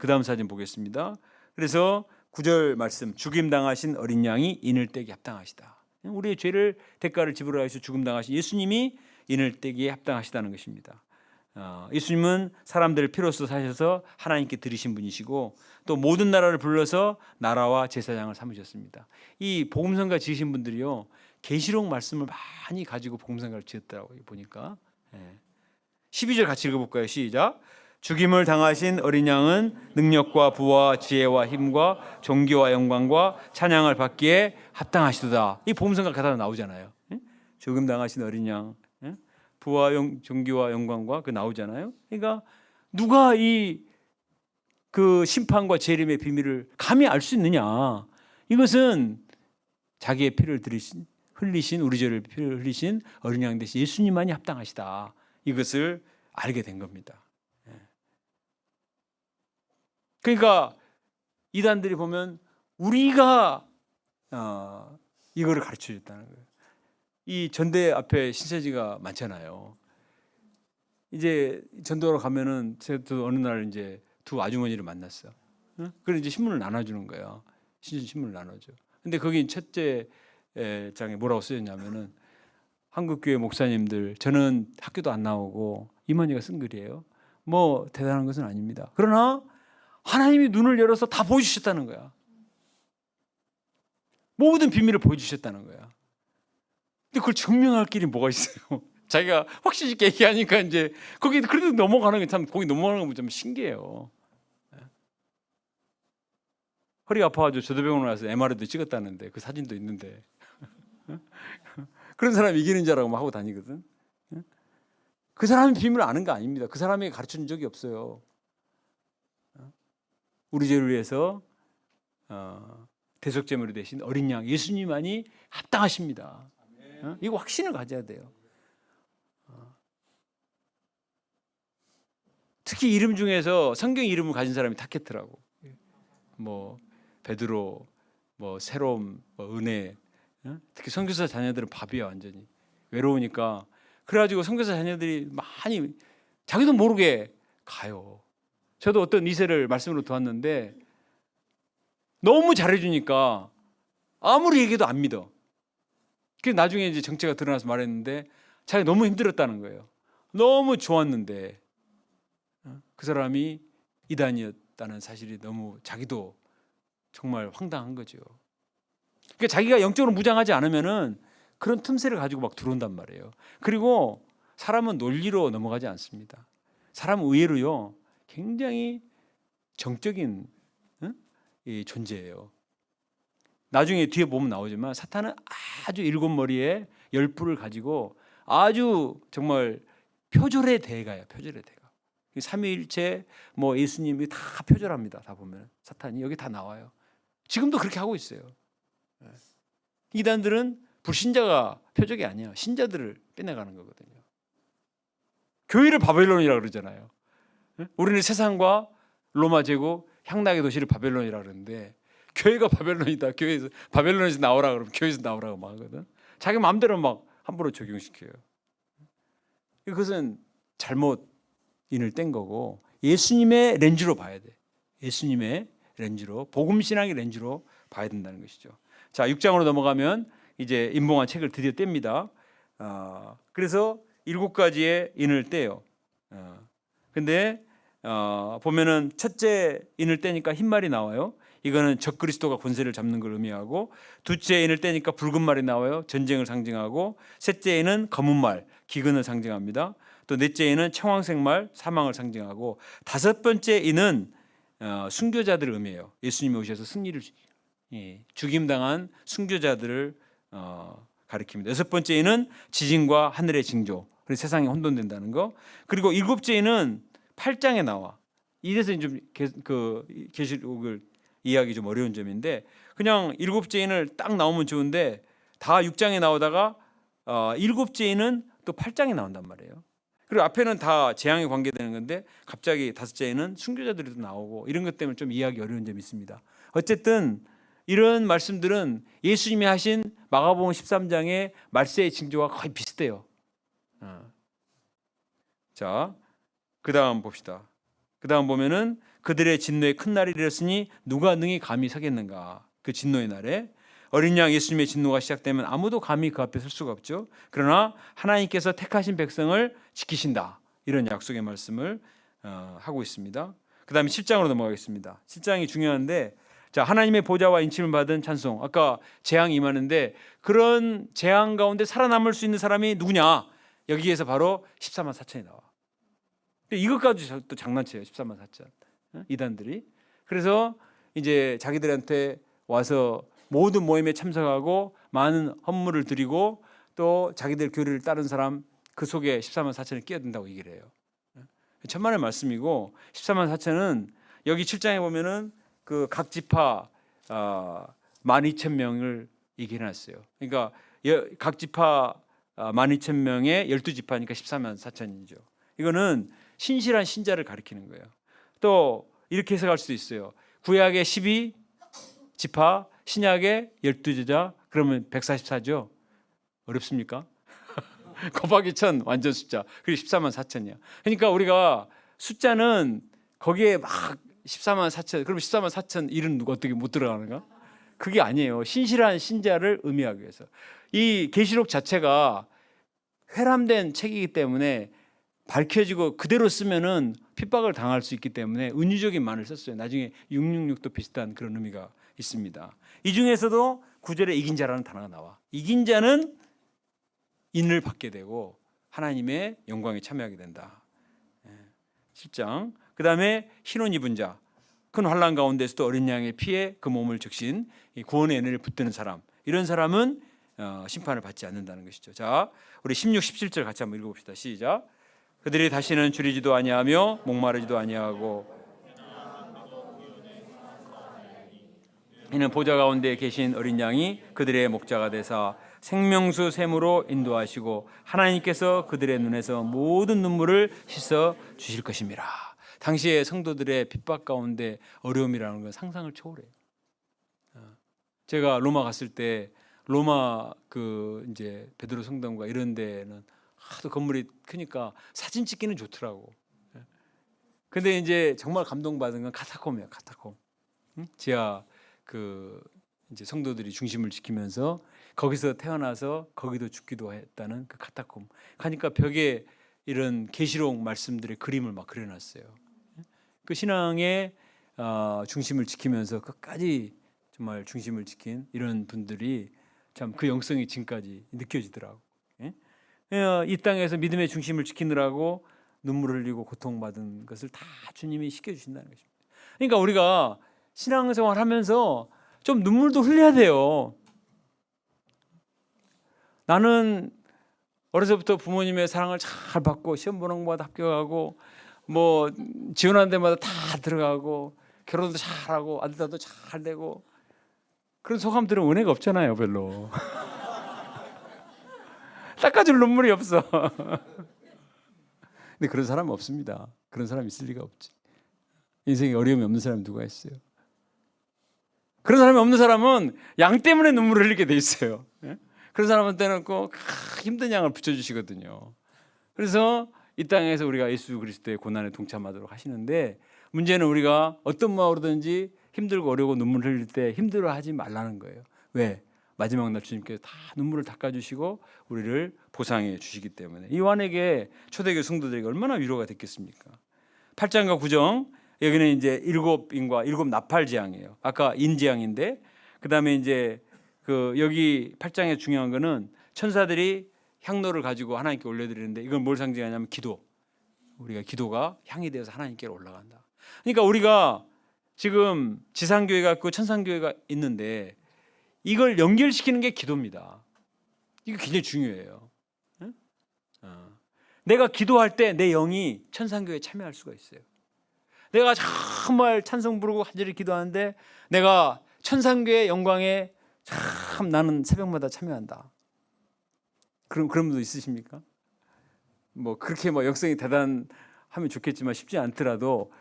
다음 사진 보겠습니다. 그래서 9절 말씀, 죽임 당하신 어린 양이 인을 떼기 합당하시다. 우리의 죄를 대가를 지불하여 위해서 죽임 당하신 예수님이 인을 떼기에 합당하시다는 것입니다. 예수님은 사람들을 피로써 사셔서 하나님께 드리신 분이시고, 또 모든 나라를 불러서 나라와 제사장을 삼으셨습니다. 이 복음성가 지으신 분들이요, 계시록 말씀을 많이 가지고 복음성가를 지었다고 보니까. 12절 같이 읽어볼까요? 시작. 죽임을 당하신 어린 양은 능력과 부와 지혜와 힘과 존귀와 영광과 찬양을 받기에 합당하시도다. 이 복음성가 가사가 나오잖아요. 죽임 당하신 어린 양, 부와 존귀와 영광과 그 나오잖아요. 그러니까 누가 그 심판과 재림의 비밀을 감히 알 수 있느냐? 이것은 자기의 피를 흘리신, 우리 죄를 피를 흘리신 어린 양 대신 예수님만이 합당하시다. 이것을 알게 된 겁니다. 그러니까 이단들이 보면 우리가 이거를 가르쳐 줬다는 거예요. 이 전대 앞에 신세지가 많잖아요. 이제 전도로 가면은 저도 어느 날 이제 두 아주머니를 만났어. 그래서 이제 신문을 나눠주는 거예요. 신문을 나눠줘. 근데 거기 첫째 장에 뭐라고 쓰였냐면은, 한국교회 목사님들, 저는 학교도 안 나오고 이만희가 쓴 글이에요. 뭐 대단한 것은 아닙니다. 그러나 하나님이 눈을 열어서 다 보여주셨다는 거야. 모든 비밀을 보여주셨다는 거야. 근데 그걸 증명할 길이 뭐가 있어요? 자기가 확실히 있게 얘기하니까 이제 거기 그래도 넘어가는 게 참, 거기 넘어가는 건 좀 신기해요. 허리 아파가지고 저도병원에 와서 MRI도 찍었다는데 그 사진도 있는데 그런 사람이 이기는 자라고 막 하고 다니거든. 그 사람이 비밀을 아는 거 아닙니다. 그 사람에게 가르쳐준 적이 없어요. 우리 죄를 위해서 대속제물이 되신 어린 양 예수님만이 합당하십니다. 이거 확신을 가져야 돼요. 특히 이름 중에서 성경 이름을 가진 사람이 타케트라고. 뭐 베드로, 뭐 세롬, 뭐 은혜. 특히 선교사 자녀들은 밥이야, 완전히. 외로우니까. 그래가지고 선교사 자녀들이 많이 자기도 모르게 가요. 저도 어떤 2세를 말씀으로 도왔는데 너무 잘해주니까 아무리 얘기해도 안 믿어. 그래서 나중에 이제 정체가 드러나서 말했는데, 자기가 너무 힘들었다는 거예요. 너무 좋았는데 그 사람이 이단이었다는 사실이 너무 자기도 정말 황당한 거죠. 그러니까 자기가 영적으로 무장하지 않으면은 그런 틈새를 가지고 막 들어온단 말이에요. 그리고 사람은 논리로 넘어가지 않습니다. 사람은 의외로요 굉장히 정적인 이 존재예요. 나중에 뒤에 보면 나오지만 사탄은 아주 일곱 머리에 열 뿔을 가지고 아주 정말 표절에 대가요. 표절에 대가. 삼위일체 뭐 예수님이 다 표절합니다. 다 보면 사탄이 여기 다 나와요. 지금도 그렇게 하고 있어요. 이단들은 불신자가 표적이 아니에요. 신자들을 빼내가는 거거든요. 교회를 바벨론이라고 그러잖아요. 우리는 세상과 로마 제국 향락의 도시를 바벨론이라고 그러는데 교회가 바벨론이다. 교회에서 바벨론에서 나오라 그러면 교회에서 나오라고 막 하거든. 자기 마음대로 막 함부로 적용시켜요. 이것은 잘못 인을 뗀 거고 예수님의 렌즈로 봐야 돼. 예수님의 렌즈로, 복음 신앙의 렌즈로 봐야 된다는 것이죠. 자, 6장으로 넘어가면 이제 임봉한 책을 드디어 뗍니다. 그래서 7가지의 인을 떼요. 근데 보면은 첫째 인을 떼니까 흰 말이 나와요. 이거는 적그리스도가 권세를 잡는 걸 의미하고, 둘째 인을 떼니까 붉은 말이 나와요. 전쟁을 상징하고, 셋째 인은 검은 말, 기근을 상징합니다. 또 넷째 인은 청황색 말, 사망을 상징하고, 다섯 번째 인은 순교자들을 의미해요. 예수님이 오셔서 승리를 죽임당한 순교자들을 가리킵니다. 여섯 번째 인은 지진과 하늘의 징조, 그래서 세상이 혼돈된다는 거. 그리고 일곱째 인은 8장에 나와. 이래서 좀 계시록을 이해하기 좀 어려운 점인데, 그냥 일곱째 인을 딱 나오면 좋은데 다 6장에 나오다가 일곱째 인은 또 8장에 나온단 말이에요. 그리고 앞에는 다 재앙에 관계되는 건데 갑자기 다섯째 인은 순교자들이 또 나오고, 이런 것 때문에 좀 이해하기 어려운 점이 있습니다. 어쨌든 이런 말씀들은 예수님이 하신 마가복음 13장의 말세의 징조와 거의 비슷해요. 자, 그 다음 봅시다. 그 다음 보면은 그들의 진노의 큰 날이 이르렀으니 누가 능히 감히 서겠는가. 그 진노의 날에 어린 양 예수님의 진노가 시작되면 아무도 감히 그 앞에 설 수가 없죠. 그러나 하나님께서 택하신 백성을 지키신다, 이런 약속의 말씀을 하고 있습니다. 그 다음에 7장으로 넘어가겠습니다. 7장이 중요한데, 자, 하나님의 보좌와 인침을 받은 찬송. 아까 재앙이 임하는데 그런 재앙 가운데 살아남을 수 있는 사람이 누구냐? 여기에서 바로 14만 4천이 나와. 이것까지 또 장난쳐요. 14만 4천 이단들이. 그래서 이제 자기들한테 와서 모든 모임에 참석하고 많은 헌물을 드리고 또 자기들 교리를 따른 사람 그 속에 14만 4천이 끼어든다고 얘기를 해요. 천만의 말씀이고, 14만 4천은 여기 7장에 보면은 그 각 지파 12,000명을 얘기해놨어요. 그러니까 각 지파 12,000명의 12지파니까 14만 4천이죠. 이거는 신실한 신자를 가리키는 거예요. 또 이렇게 해석할 수도 있어요. 구약의 12지파, 신약의 12제자, 그러면 144죠. 어렵습니까? 곱하기 1000 완전 숫자. 그리고 14만 4천이야. 그러니까 우리가 숫자는 거기에 막 14만 4천, 그럼 14만 4천 일은 누가 어떻게 못 들어가는가? 그게 아니에요. 신실한 신자를 의미하기 위해서. 이 계시록 자체가 회람된 책이기 때문에 밝혀지고 그대로 쓰면은 핍박을 당할 수 있기 때문에 은유적인 말을 썼어요. 나중에 666도 비슷한 그런 의미가 있습니다. 이 중에서도 9절에 이긴 자라는 단어가 나와. 이긴 자는 인을 받게 되고 하나님의 영광에 참여하게 된다. 10장. 그 다음에 흰옷 입은 자, 큰 환난 가운데서도 어린 양의 피에 그 몸을 적신 구원의 은혜를 붙드는 사람, 이런 사람은 심판을 받지 않는다는 것이죠. 자, 우리 16, 17절 같이 한번 읽어봅시다. 시작. 그들이 다시는 줄이지도 아니하며 목마르지도 아니하고 이는 보좌 가운데 계신 어린 양이 그들의 목자가 되사 생명수 샘으로 인도하시고 하나님께서 그들의 눈에서 모든 눈물을 씻어 주실 것입니다. 당시의 성도들의 핍박 가운데 어려움이라는 건 상상을 초월해요. 제가 로마 갔을 때 로마 그 이제 베드로 성당과 이런 데는 하도 건물이 크니까 사진 찍기는 좋더라고. 근데 이제 정말 감동받은 건 카타콤이에요. 카타콤. 지하 그 이제 성도들이 중심을 지키면서 거기서 태어나서 거기도 죽기도 했다는 그 카타콤. 하니까 벽에 이런 계시록 말씀들의 그림을 막 그려놨어요. 그 신앙의 중심을 지키면서 끝까지 정말 중심을 지킨 이런 분들이 참 그 영성이 지금까지 느껴지더라고. 이 땅에서 믿음의 중심을 지키느라고 눈물을 흘리고 고통받은 것을 다 주님이 씻겨주신다는 것입니다. 그러니까 우리가 신앙생활 하면서 좀 눈물도 흘려야 돼요. 나는 어려서부터 부모님의 사랑을 잘 받고 시험 보는 것마다 합격하고 뭐 지원하는 데마다 다 들어가고 결혼도 잘하고 아들도 잘 되고 그런 소감들은 은혜가 없잖아요, 별로. 닦아줄 눈물이 없어. 근데 그런 사람은 없습니다. 그런 사람 있을 리가 없지. 인생에 어려움이 없는 사람이 누가 있어요? 그런 사람이 없는 사람은 양 때문에 눈물을 흘리게 돼 있어요. 그런 사람한테는 꼭 힘든 양을 붙여주시거든요. 그래서 이 땅에서 우리가 예수 그리스도의 고난에 동참하도록 하시는데 문제는 우리가 어떤 마음으로든지 힘들고 어려고 눈물 흘릴 때 힘들어하지 말라는 거예요. 왜? 마지막 날 주님께서 다 눈물을 닦아주시고 우리를 보상해 주시기 때문에. 요한에게 초대교회 성도들에게 얼마나 위로가 됐겠습니까? 8장과 9장 여기는 이제 7인과 7 나팔 재앙이에요. 아까 인재앙인데 그 다음에 이제 여기 8장에 중요한 거는 천사들이 향로를 가지고 하나님께 올려드리는데 이건 뭘 상징하냐면 기도. 우리가 기도가 향이 되어서 하나님께 올라간다. 그러니까 우리가 지금 지상교회가 있고 천상교회가 있는데 이걸 연결시키는 게 기도입니다. 이거 굉장히 중요해요. 내가 기도할 때 내 영이 천상교회에 참여할 수가 있어요. 내가 정말 찬송 부르고 간절히 기도하는데 내가 천상교회 영광에 참 나는 새벽마다 참여한다. 그런 분도 있으십니까? 뭐 그렇게 뭐 역성이 대단하면 좋겠지만 쉽지 않더라도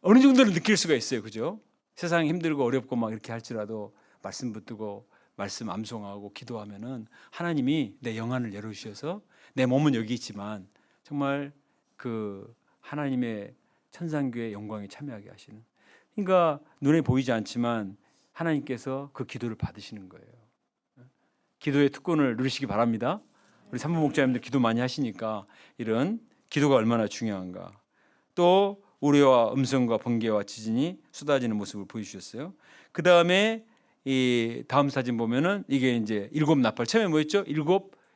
어느 정도는 느낄 수가 있어요, 그죠? 세상이 힘들고 어렵고 막 이렇게 할지라도 말씀 붙들고 말씀 암송하고 기도하면은 하나님이 내 영안을 열어주셔서 내 몸은 여기 있지만 정말 그 하나님의 천상교회 영광에 참여하게 하시는. 그러니까 눈에 보이지 않지만 하나님께서 그 기도를 받으시는 거예요. 기도의 특권을 누리시기 바랍니다. 우리 산부 목자님들 기도 많이 하시니까 이런 기도가 얼마나 중요한가. 또 우레와 음성과 번개와 지진이 쏟아지는 모습을 보여주셨어요. 그 다음에 이 다음 사진 보면은 이게 이제 7 나팔. 처음에 뭐였죠? 7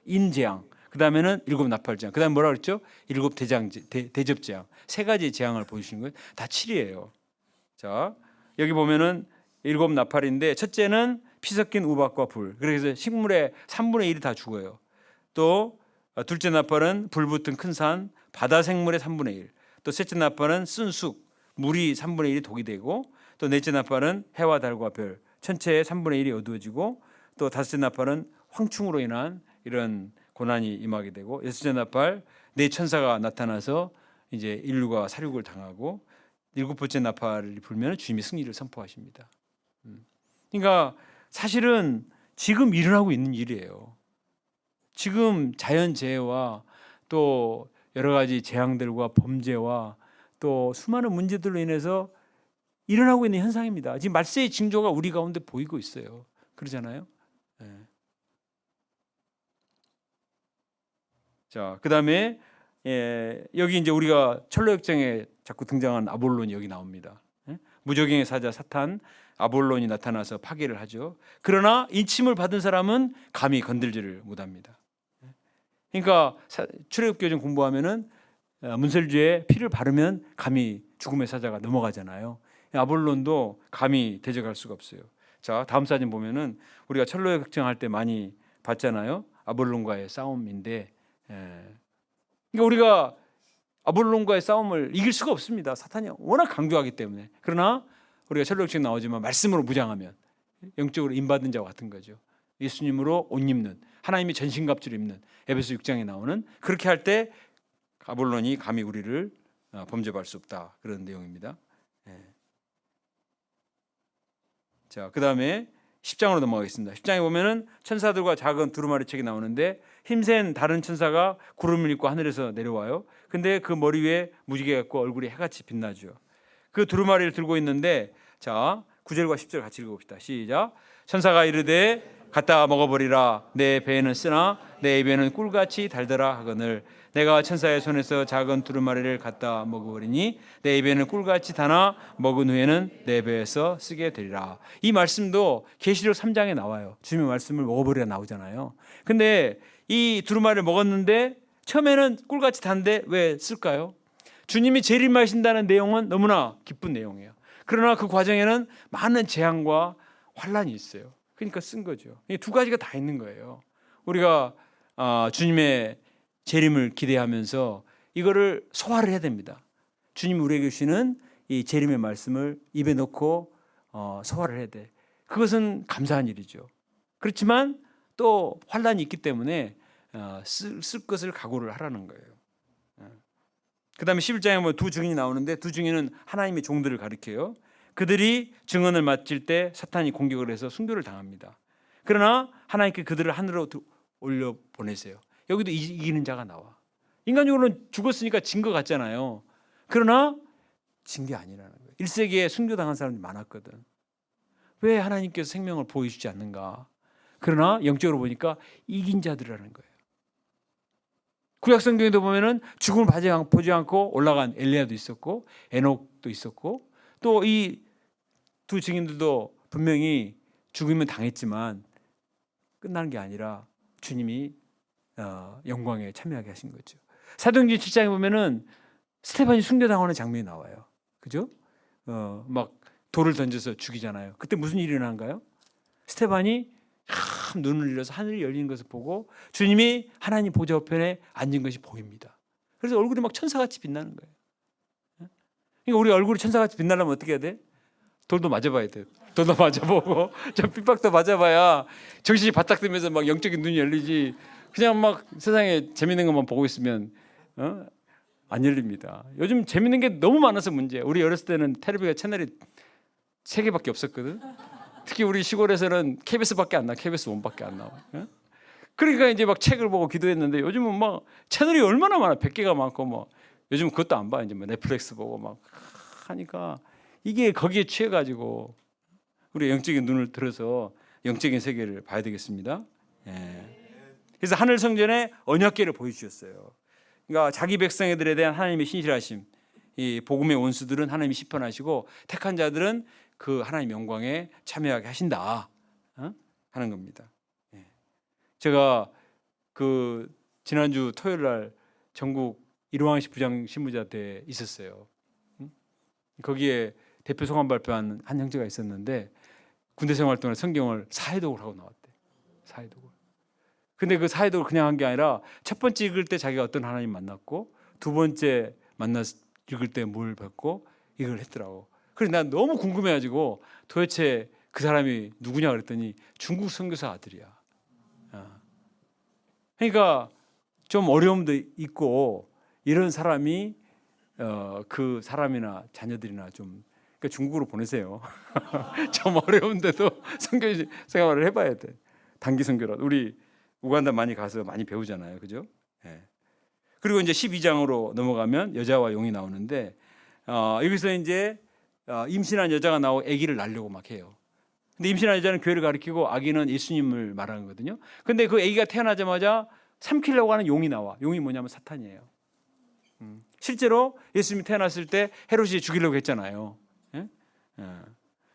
인재앙. 그 다음에는 7 나팔 재앙. 그 다음에 뭐라 그랬죠? 7 대접 재앙. 세 가지 재앙을 보여주시는 거예요. 다 7이에요. 자, 여기 보면은 7 나팔인데 첫째는 피 섞인 우박과 불. 그래서 식물의 3분의 1이 다 죽어요. 또 둘째 나팔은 불 붙은 큰 산, 바다 생물의 3분의 1. 또 셋째 나팔은 쓴 쑥, 물이 3분의 1이 독이 되고 또 넷째 나팔은 해와 달과 별, 천체의 3분의 1이 어두워지고 또 다섯째 나팔은 황충으로 인한 이런 고난이 임하게 되고 여섯째 나팔 네 천사가 나타나서 이제 인류가 사륙을 당하고 일곱 번째 나팔이 불면 주님이 승리를 선포하십니다. 그러니까 사실은 지금 일어나고 있는 일이에요. 지금 자연재해와 또 여러 가지 재앙들과 범죄와 또 수많은 문제들로 인해서 일어나고 있는 현상입니다. 지금 말세의 징조가 우리 가운데 보이고 있어요. 그러잖아요. 네. 자, 그다음에 여기 이제 우리가 철로역정에 자꾸 등장하는 아볼론이 여기 나옵니다. 무적행의 사자 사탄 아볼론이 나타나서 파괴를 하죠. 그러나 인침을 받은 사람은 감히 건들지를 못합니다. 그러니까 출애굽기를 공부하면은 문설주에 피를 바르면 감히 죽음의 사자가 넘어가잖아요. 아볼론도 감히 대적할 수가 없어요. 자, 다음 사진 보면은 우리가 철로의 극정할 때 많이 봤잖아요. 아볼론과의 싸움인데, 그러니까 우리가 아볼론과의 싸움을 이길 수가 없습니다. 사탄이 워낙 강조하기 때문에. 그러나 우리가 철로의 극정 나오지만 말씀으로 무장하면 영적으로 인받은 자와 같은 거죠. 예수님으로 옷 입는, 하나님의 전신갑주를 입는 에베소 6장에 나오는, 그렇게 할 때 아볼론이 감히 우리를 범죄할 수 없다, 그런 내용입니다. 자, 그 다음에 10장으로 넘어가겠습니다. 10장에 보면은 천사들과 작은 두루마리 책이 나오는데 힘센 다른 천사가 구름을 입고 하늘에서 내려와요. 근데 그 머리 위에 무지개 같고 얼굴이 해같이 빛나죠. 그 두루마리를 들고 있는데, 자 9절과 10절 같이 읽어봅시다. 시작. 천사가 이르되 갖다 먹어버리라. 내 배에는 쓰나 내 입에는 꿀같이 달더라 하거늘 내가 천사의 손에서 작은 두루마리를 갖다 먹어버리니 내 입에는 꿀같이 다나 먹은 후에는 내 배에서 쓰게 되리라. 이 말씀도 계시록 3장에 나와요. 주님의 말씀을 먹어버리라 나오잖아요. 근데 이 두루마리를 먹었는데 처음에는 꿀같이 단데 왜 쓸까요? 주님이 재림하신다는 내용은 너무나 기쁜 내용이에요. 그러나 그 과정에는 많은 재앙과 환란이 있어요. 그러니까 쓴 거죠. 이 두 가지가 다 있는 거예요. 우리가 주님의 재림을 기대하면서 이거를 소화를 해야 됩니다. 주님 우리에게 주시는 이 재림의 말씀을 입에 넣고 소화를 해야 돼. 그것은 감사한 일이죠. 그렇지만 또 환란이 있기 때문에 쓸 것을 각오를 하라는 거예요. 그 다음에 11장에 보면 두 증인이 나오는데 두 증인은 하나님의 종들을 가리켜요. 그들이 증언을 마칠 때 사탄이 공격을 해서 순교를 당합니다. 그러나 하나님께 그들을 하늘로 올려 보내세요. 여기도 이기는 자가 나와. 인간적으로는 죽었으니까 진 것 같잖아요. 그러나 진 게 아니라는 거예요. 1세기에 순교당한 사람들이 많았거든. 왜 하나님께서 생명을 보여주지 않는가? 그러나 영적으로 보니까 이긴 자들이라는 거예요. 구약 성경에도 보면은 죽음을 보지 않고 올라간 엘리야도 있었고 에녹도 있었고 또 이 두 증인들도 분명히 죽으면 당했지만 끝나는 게 아니라 주님이 영광에 참여하게 하신 거죠. 사도행전 7장에 보면은 스테반이 순교당하는 장면이 나와요. 그죠? 막 돌을 던져서 죽이잖아요. 그때 무슨 일이 일어난가요? 스테반이 눈을 흘려서 하늘이 열리는 것을 보고 주님이 하나님 보좌 우편에 앉은 것이 보입니다. 그래서 얼굴이 막 천사같이 빛나는 거예요. 그러니까 우리 얼굴이 천사같이 빛나려면 어떻게 해야 돼? 돌도 맞아봐야 돼. 돌도 맞아보고 좀 핍박도 맞아봐야 정신이 바짝 들면서 막 영적인 눈이 열리지. 그냥 막 세상에 재밌는 것만 보고 있으면 안 열립니다. 요즘 재밌는 게 너무 많아서 문제야. 우리 어렸을 때는 텔레비전 채널이 3개밖에 없었거든. 특히 우리 시골에서는 KBS밖에 안 나와. KBS 1밖에 안 나와. 그러니까 이제 막 책을 보고 기도했는데 요즘은 막 채널이 얼마나 많아. 100개가 많고 뭐 요즘 그것도 안 봐. 이제 뭐 넷플릭스 보고 막 하니까 이게 거기에 취해가지고 우리 영적인 눈을 들어서 영적인 세계를 봐야 되겠습니다. 그래서 하늘 성전에 언약궤를 보여주셨어요. 그러니까 자기 백성들에 대한 하나님의 신실하심, 이 복음의 원수들은 하나님이 심판하시고 택한 자들은 그 하나님 영광에 참여하게 하신다 하는 겁니다. 제가 그 지난주 토요일 날 전국 일왕식 부장 신부자대에 있었어요. 거기에 대표 소감 발표한 한 형제가 있었는데 군대 생활 동안 성경을 사회독을 하고 나왔대. 사회독을. 근데 그 사회독을 그냥 한 게 아니라 첫 번째 읽을 때 자기가 어떤 하나님 만났고 두 번째 읽을 때 뭘 봤고 이걸 했더라고. 그래서 난 너무 궁금해가지고 도대체 그 사람이 누구냐 그랬더니 중국 선교사 아들이야. 그러니까 좀 어려움도 있고 이런 사람이 그 사람이나 자녀들이나 좀 그러니까 중국으로 보내세요. 좀 어려운데도 선교 생활을 해봐야 돼. 단기 선교라도 우리 우간다 많이 가서 많이 배우잖아요, 그죠? 그리고 이제 12장으로 넘어가면 여자와 용이 나오는데 여기서 이제 임신한 여자가 나오고 아기를 낳으려고 막 해요. 근데 임신한 여자는 교회를 가리키고 아기는 예수님을 말하는 거거든요. 근데 그 아기가 태어나자마자 삼키려고 하는 용이 나와. 용이 뭐냐면 사탄이에요. 실제로 예수님이 태어났을 때 헤롯이 죽이려고 했잖아요.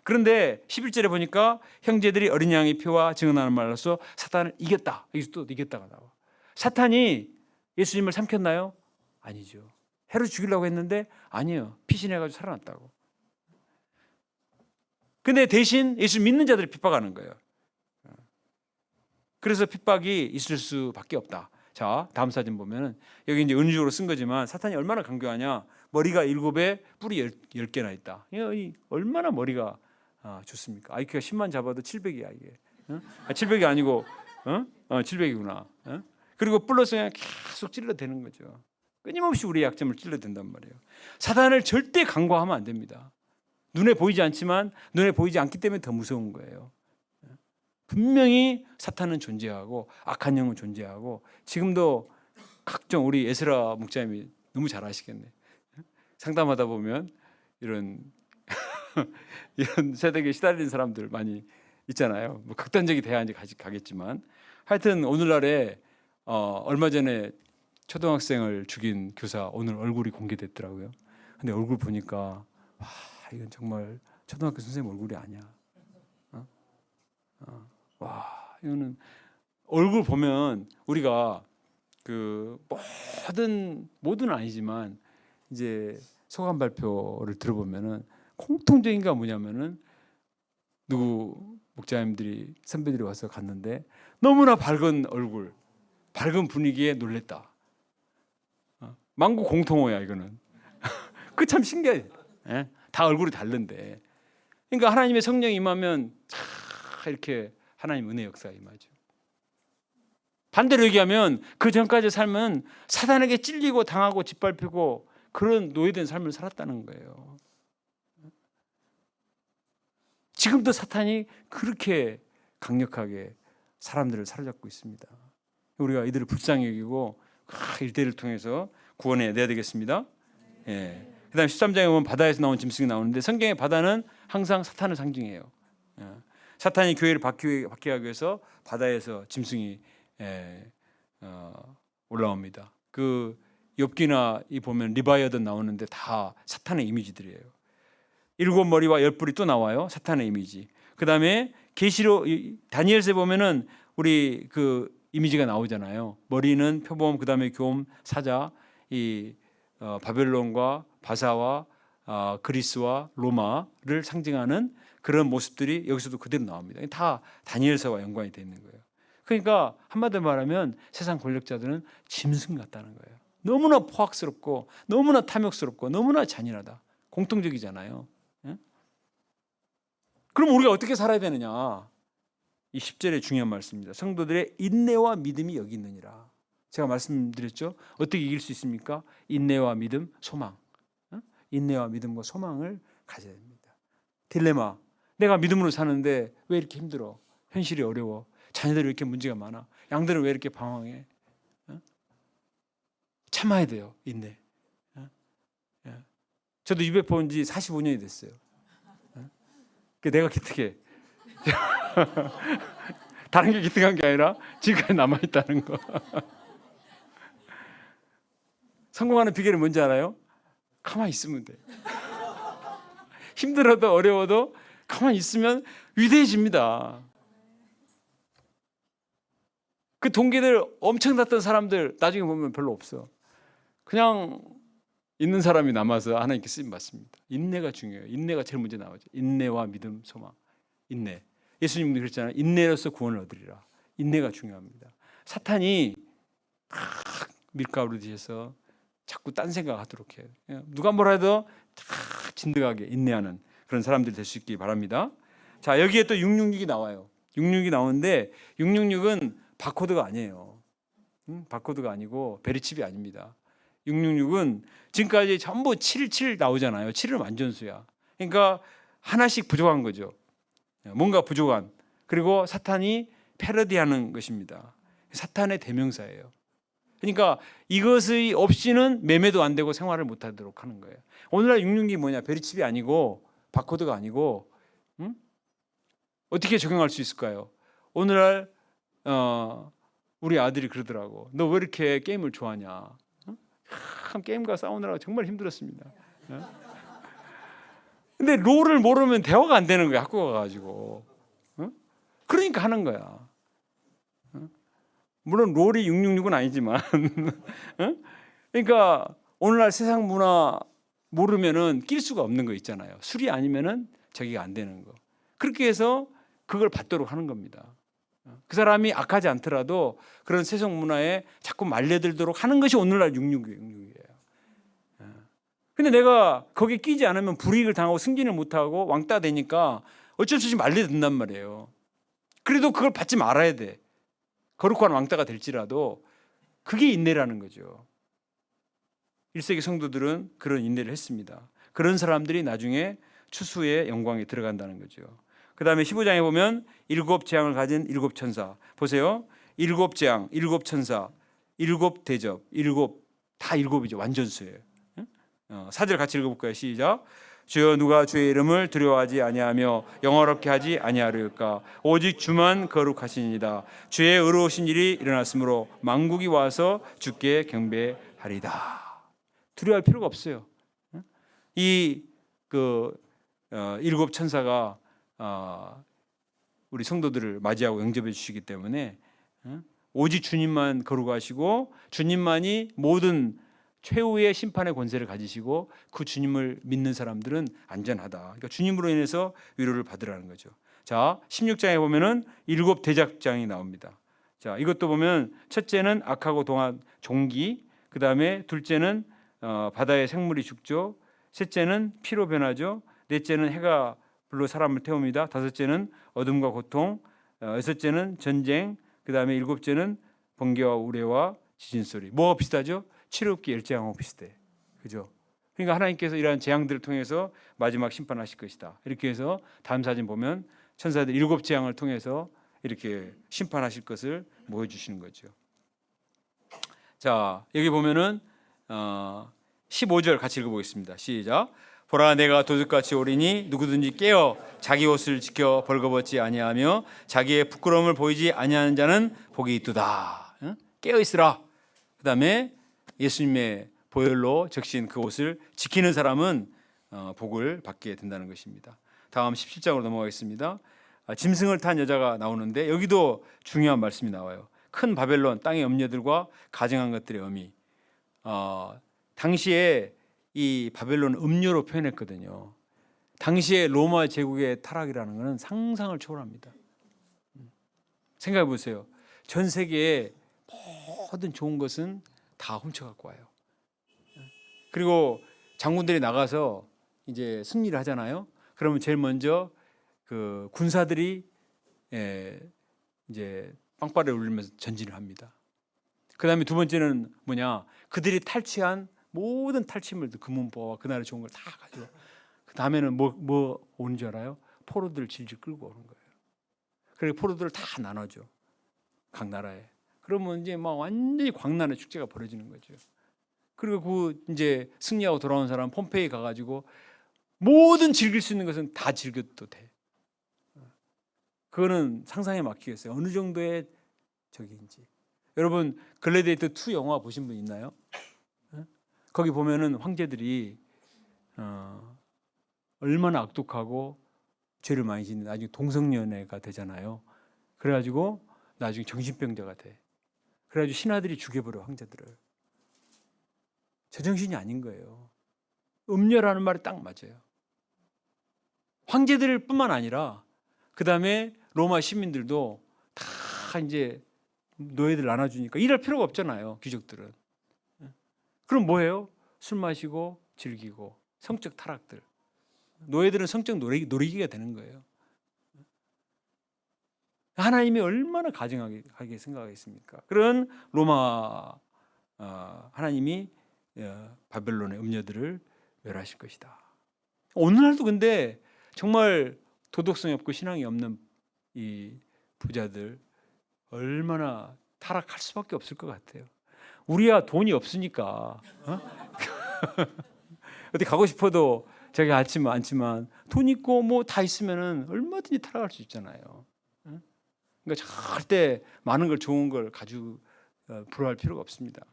그런데 11절에 보니까 형제들이 어린 양의 피와 증언하는 말로써 사탄을 이겼다. 여기서 또 이겼다가 나와. 사탄이 예수님을 삼켰나요? 아니죠. 헤롯 죽이려고 했는데 아니에요. 피신해가지고 살아났다고. 근데 대신 예수 믿는 자들이 핍박하는 거예요. 그래서 핍박이 있을 수밖에 없다. 자, 다음 사진 보면은 여기 이제 은유적으로 쓴 거지만 사탄이 얼마나 강교하냐. 머리가 7에 뿔이 10개나 있다. 얼마나 머리가 좋습니까? IQ가 10만 잡아도 700이야 이게. 700이 아니고 700이구나. 그리고 플러스 그냥 계속 찔러대는 거죠. 끊임없이 우리의 약점을 찔러댄단 말이에요. 사탄을 절대 간과하면 안 됩니다. 눈에 보이지 않지만 눈에 보이지 않기 때문에 더 무서운 거예요. 분명히 사탄은 존재하고 악한 영은 존재하고 지금도 각종 우리 에스라 목사님이 너무 잘 아시겠네. 상담하다 보면 이런 세대에 시달린 사람들 많이 있잖아요. 뭐 극단적이 돼야 이제 가겠지만 하여튼 오늘날에 얼마 전에 초등학생을 죽인 교사 오늘 얼굴이 공개됐더라고요. 근데 얼굴 보니까 와, 이건 정말 초등학교 선생님 얼굴이 아니야. 와, 이거는 얼굴 보면 우리가 그 모든 아니지만 이제 소감 발표를 들어보면은 공통적인 게 뭐냐면은 누구 목자님들이 선배들이 와서 갔는데 너무나 밝은 얼굴, 밝은 분위기에 놀랬다. 만국 공통어야 이거는. 그 참 신기해. 예? 다 얼굴이 다른데. 그러니까 하나님의 성령이 임하면 참 이렇게 하나님 은혜 역사가 임하죠. 반대로 얘기하면 그 전까지 삶은 사단에게 찔리고 당하고 짓밟히고 그런 노예된 삶을 살았다는 거예요. 지금도 사탄이 그렇게 강력하게 사람들을 사로잡고 있습니다. 우리가 이들을 불쌍히 여기고 일대를 통해서 구원해 내야 되겠습니다. 예. 그다음 13장에 보면 바다에서 나온 짐승이 나오는데 성경의 바다는 항상 사탄을 상징해요. 예. 사탄이 교회를 박해하기 위해서 바다에서 짐승이 올라옵니다. 그 욥기나 이 보면 리바이어든 나오는데 다 사탄의 이미지들이에요. 7머리와 10뿔이 또 나와요. 사탄의 이미지. 그다음에 계시록 다니엘서에 보면은 우리 그 이미지가 나오잖아요. 머리는 표범, 그다음에 교음, 사자, 이 바벨론과 바사와 그리스와 로마를 상징하는 그런 모습들이 여기서도 그대로 나옵니다. 다 다니엘서와 연관이 되어 있는 거예요. 그러니까 한마디로 말하면 세상 권력자들은 짐승 같다는 거예요. 너무나 포악스럽고 너무나 탐욕스럽고 너무나 잔인하다. 공통적이잖아요. 예? 그럼 우리가 어떻게 살아야 되느냐? 이 10절의 중요한 말씀입니다. 성도들의 인내와 믿음이 여기 있느니라. 제가 말씀드렸죠. 어떻게 이길 수 있습니까? 인내와 믿음, 소망. 인내와 믿음과 소망을 가져야 됩니다. 딜레마. 내가 믿음으로 사는데 왜 이렇게 힘들어? 현실이 어려워. 자녀들이 왜 이렇게 문제가 많아? 양들은 왜 이렇게 방황해? 참아야 돼요. 인내. 저도 유배 본 지 45년이 됐어요. 내가 기특해. 다른 게 기특한 게 아니라 지금까지 남아있다는 거. 성공하는 비결이 뭔지 알아요? 가만히 있으면 돼. 힘들어도 어려워도 가만히 있으면 위대해집니다. 그 동기들 엄청 났던 사람들 나중에 보면 별로 없어. 그냥 있는 사람이 남아서 하나님께 쓰임 받습니다. 인내가 중요해요. 인내가 제일 먼저 나오죠. 인내와 믿음, 소망. 인내. 예수님도 그랬잖아요. 인내로서 구원을 얻으리라. 인내가 중요합니다. 사탄이 밀가루를 드셔서 자꾸 딴 생각하도록 해요. 누가 뭐라 해도 다 진득하게 인내하는 그런 사람들이 될 수 있기 바랍니다. 자, 여기에 또 666이 나와요. 666이 나오는데 666은 바코드가 아니에요. 바코드가 아니고 베리칩이 아닙니다. 666은 지금까지 전부 7 나오잖아요. 7은 완전수야. 그러니까 하나씩 부족한 거죠. 뭔가 부족한. 그리고 사탄이 패러디하는 것입니다. 사탄의 대명사예요. 그러니까 이것이 없이는 매매도 안 되고 생활을 못 하도록 하는 거예요. 오늘날 666이 뭐냐? 베리칩이 아니고 바코드가 아니고 어떻게 적용할 수 있을까요? 오늘날 우리 아들이 그러더라고. 너 왜 이렇게 게임을 좋아하냐? 게임과 싸우느라고 정말 힘들었습니다. 근데 롤을 모르면 대화가 안 되는 거야. 학교 가가지고. 그러니까 하는 거야. 물론 롤이 666은 아니지만 그러니까 오늘날 세상 문화 모르면은 낄 수가 없는 거 있잖아요. 술이 아니면은 저기가 안 되는 거. 그렇게 해서 그걸 받도록 하는 겁니다. 그 사람이 악하지 않더라도 그런 세상 문화에 자꾸 말려들도록 하는 것이 오늘날 666이에요. 근데 내가 거기에 끼지 않으면 불이익을 당하고 승진을 못하고 왕따 되니까 어쩔 수 없이 말려든단 말이에요. 그래도 그걸 받지 말아야 돼. 거룩한 왕따가 될지라도 그게 인내라는 거죠. 1세기 성도들은 그런 인내를 했습니다. 그런 사람들이 나중에 추수의 영광에 들어간다는 거죠. 그 다음에 15장에 보면 7 재앙을 가진 7 천사. 보세요. 7 재앙, 7 천사, 7 대접, 다 7이죠. 완전수예요. 4절 같이 읽어볼까요? 시작. 주여 누가 주의 이름을 두려워하지 아니하며 영화롭게 하지 아니하리까? 오직 주만 거룩하시니이다. 주의 의로우신 일이 일어났으므로 만국이 와서 주께 경배하리다. 두려워할 필요가 없어요. 이 일곱 천사가 우리 성도들을 맞이하고 영접해 주시기 때문에 오직 주님만 거룩하시고 주님만이 모든 최후의 심판의 권세를 가지시고 그 주님을 믿는 사람들은 안전하다. 그러니까 주님으로 인해서 위로를 받으라는 거죠. 자, 16장에 보면은 일곱 대작장이 나옵니다. 자, 이것도 보면 첫째는 악하고 동한 종기, 그 다음에 둘째는 바다의 생물이 죽죠. 셋째는 피로 변하죠. 넷째는 해가 불로 사람을 태웁니다. 다섯째는 어둠과 고통, 여섯째는 전쟁, 그 다음에 일곱째는 번개와 우레와 지진 소리. 뭐가 비슷하죠? 출애굽기 열재앙하고 비슷해. 그죠? 그러니까 하나님께서 이러한 재앙들을 통해서 마지막 심판하실 것이다. 이렇게 해서 다음 사진 보면 천사들 일곱 재앙을 통해서 이렇게 심판하실 것을 보여주시는 거죠. 자, 여기 보면은 15절 같이 읽어보겠습니다. 시작. 보라 내가 도둑같이 오리니 누구든지 깨어 자기 옷을 지켜 벌거벗지 아니하며 자기의 부끄러움을 보이지 아니하는 자는 복이 있도다. 깨어 있으라. 그다음에 예수님의 보혈로 적신 그 옷을 지키는 사람은 복을 받게 된다는 것입니다. 다음 17장으로 넘어가겠습니다. 짐승을 탄 여자가 나오는데 여기도 중요한 말씀이 나와요. 큰 바벨론 땅의 염려들과 가증한 것들의 의미. 당시에 이 바벨론 음료로 표현했거든요. 당시에 로마 제국의 타락이라는 것은 상상을 초월합니다. 생각해 보세요. 전 세계의 모든 좋은 것은 다 훔쳐갖고 와요. 그리고 장군들이 나가서 이제 승리를 하잖아요. 그러면 제일 먼저 그 군사들이 이제 빵빠레를 울리면서 전진을 합니다. 그 다음에 두 번째는 뭐냐? 그들이 탈취한 모든 탈취물들, 금은보화와 그날의 좋은 걸 다 가지고. 그 다음에는 뭐 오는 줄 알아요? 포로들 질질 끌고 오는 거예요. 그리고 포로들을 다 나눠줘. 각 나라에. 그러면 이제 막 완전히 광란의 축제가 벌어지는 거죠. 그리고 그 이제 승리하고 돌아온 사람 폼페이 가가지고 모든 즐길 수 있는 것은 다 즐겨도 돼. 그거는 상상에 막히겠어요. 어느 정도의 적인지. 여러분 글래디에이터 2 영화 보신 분 있나요? 거기 보면은 황제들이 얼마나 악독하고 죄를 많이 짓는 나중에 동성연애가 되잖아요. 그래가지고 나중에 정신병자가 돼. 그래가지고 신하들이 죽여버려 황제들을. 제정신이 아닌 거예요. 음녀라는 말이 딱 맞아요. 황제들 뿐만 아니라 그 다음에 로마 시민들도 다 이제 노예들 나눠주니까 일할 필요가 없잖아요. 귀족들은. 그럼 뭐예요? 술 마시고 즐기고 성적 타락들. 노예들은 성적 놀이기가 되는 거예요. 하나님이 얼마나 가증하게 생각하겠습니까? 그런 로마 하나님이 바벨론의 음녀들을 멸하실 것이다. 오늘날도 근데 정말 도덕성이 없고 신앙이 없는 이 부자들 얼마나 타락할 수밖에 없을 것 같아요. 우리야 돈이 없으니까 어디 가고 싶어도 저기 않지만 돈 있고 뭐 다 있으면은 얼마든지 타락할 수 있잖아요. 그러니까 절대 많은 걸 좋은 걸 가지고 부러워할 필요가 없습니다.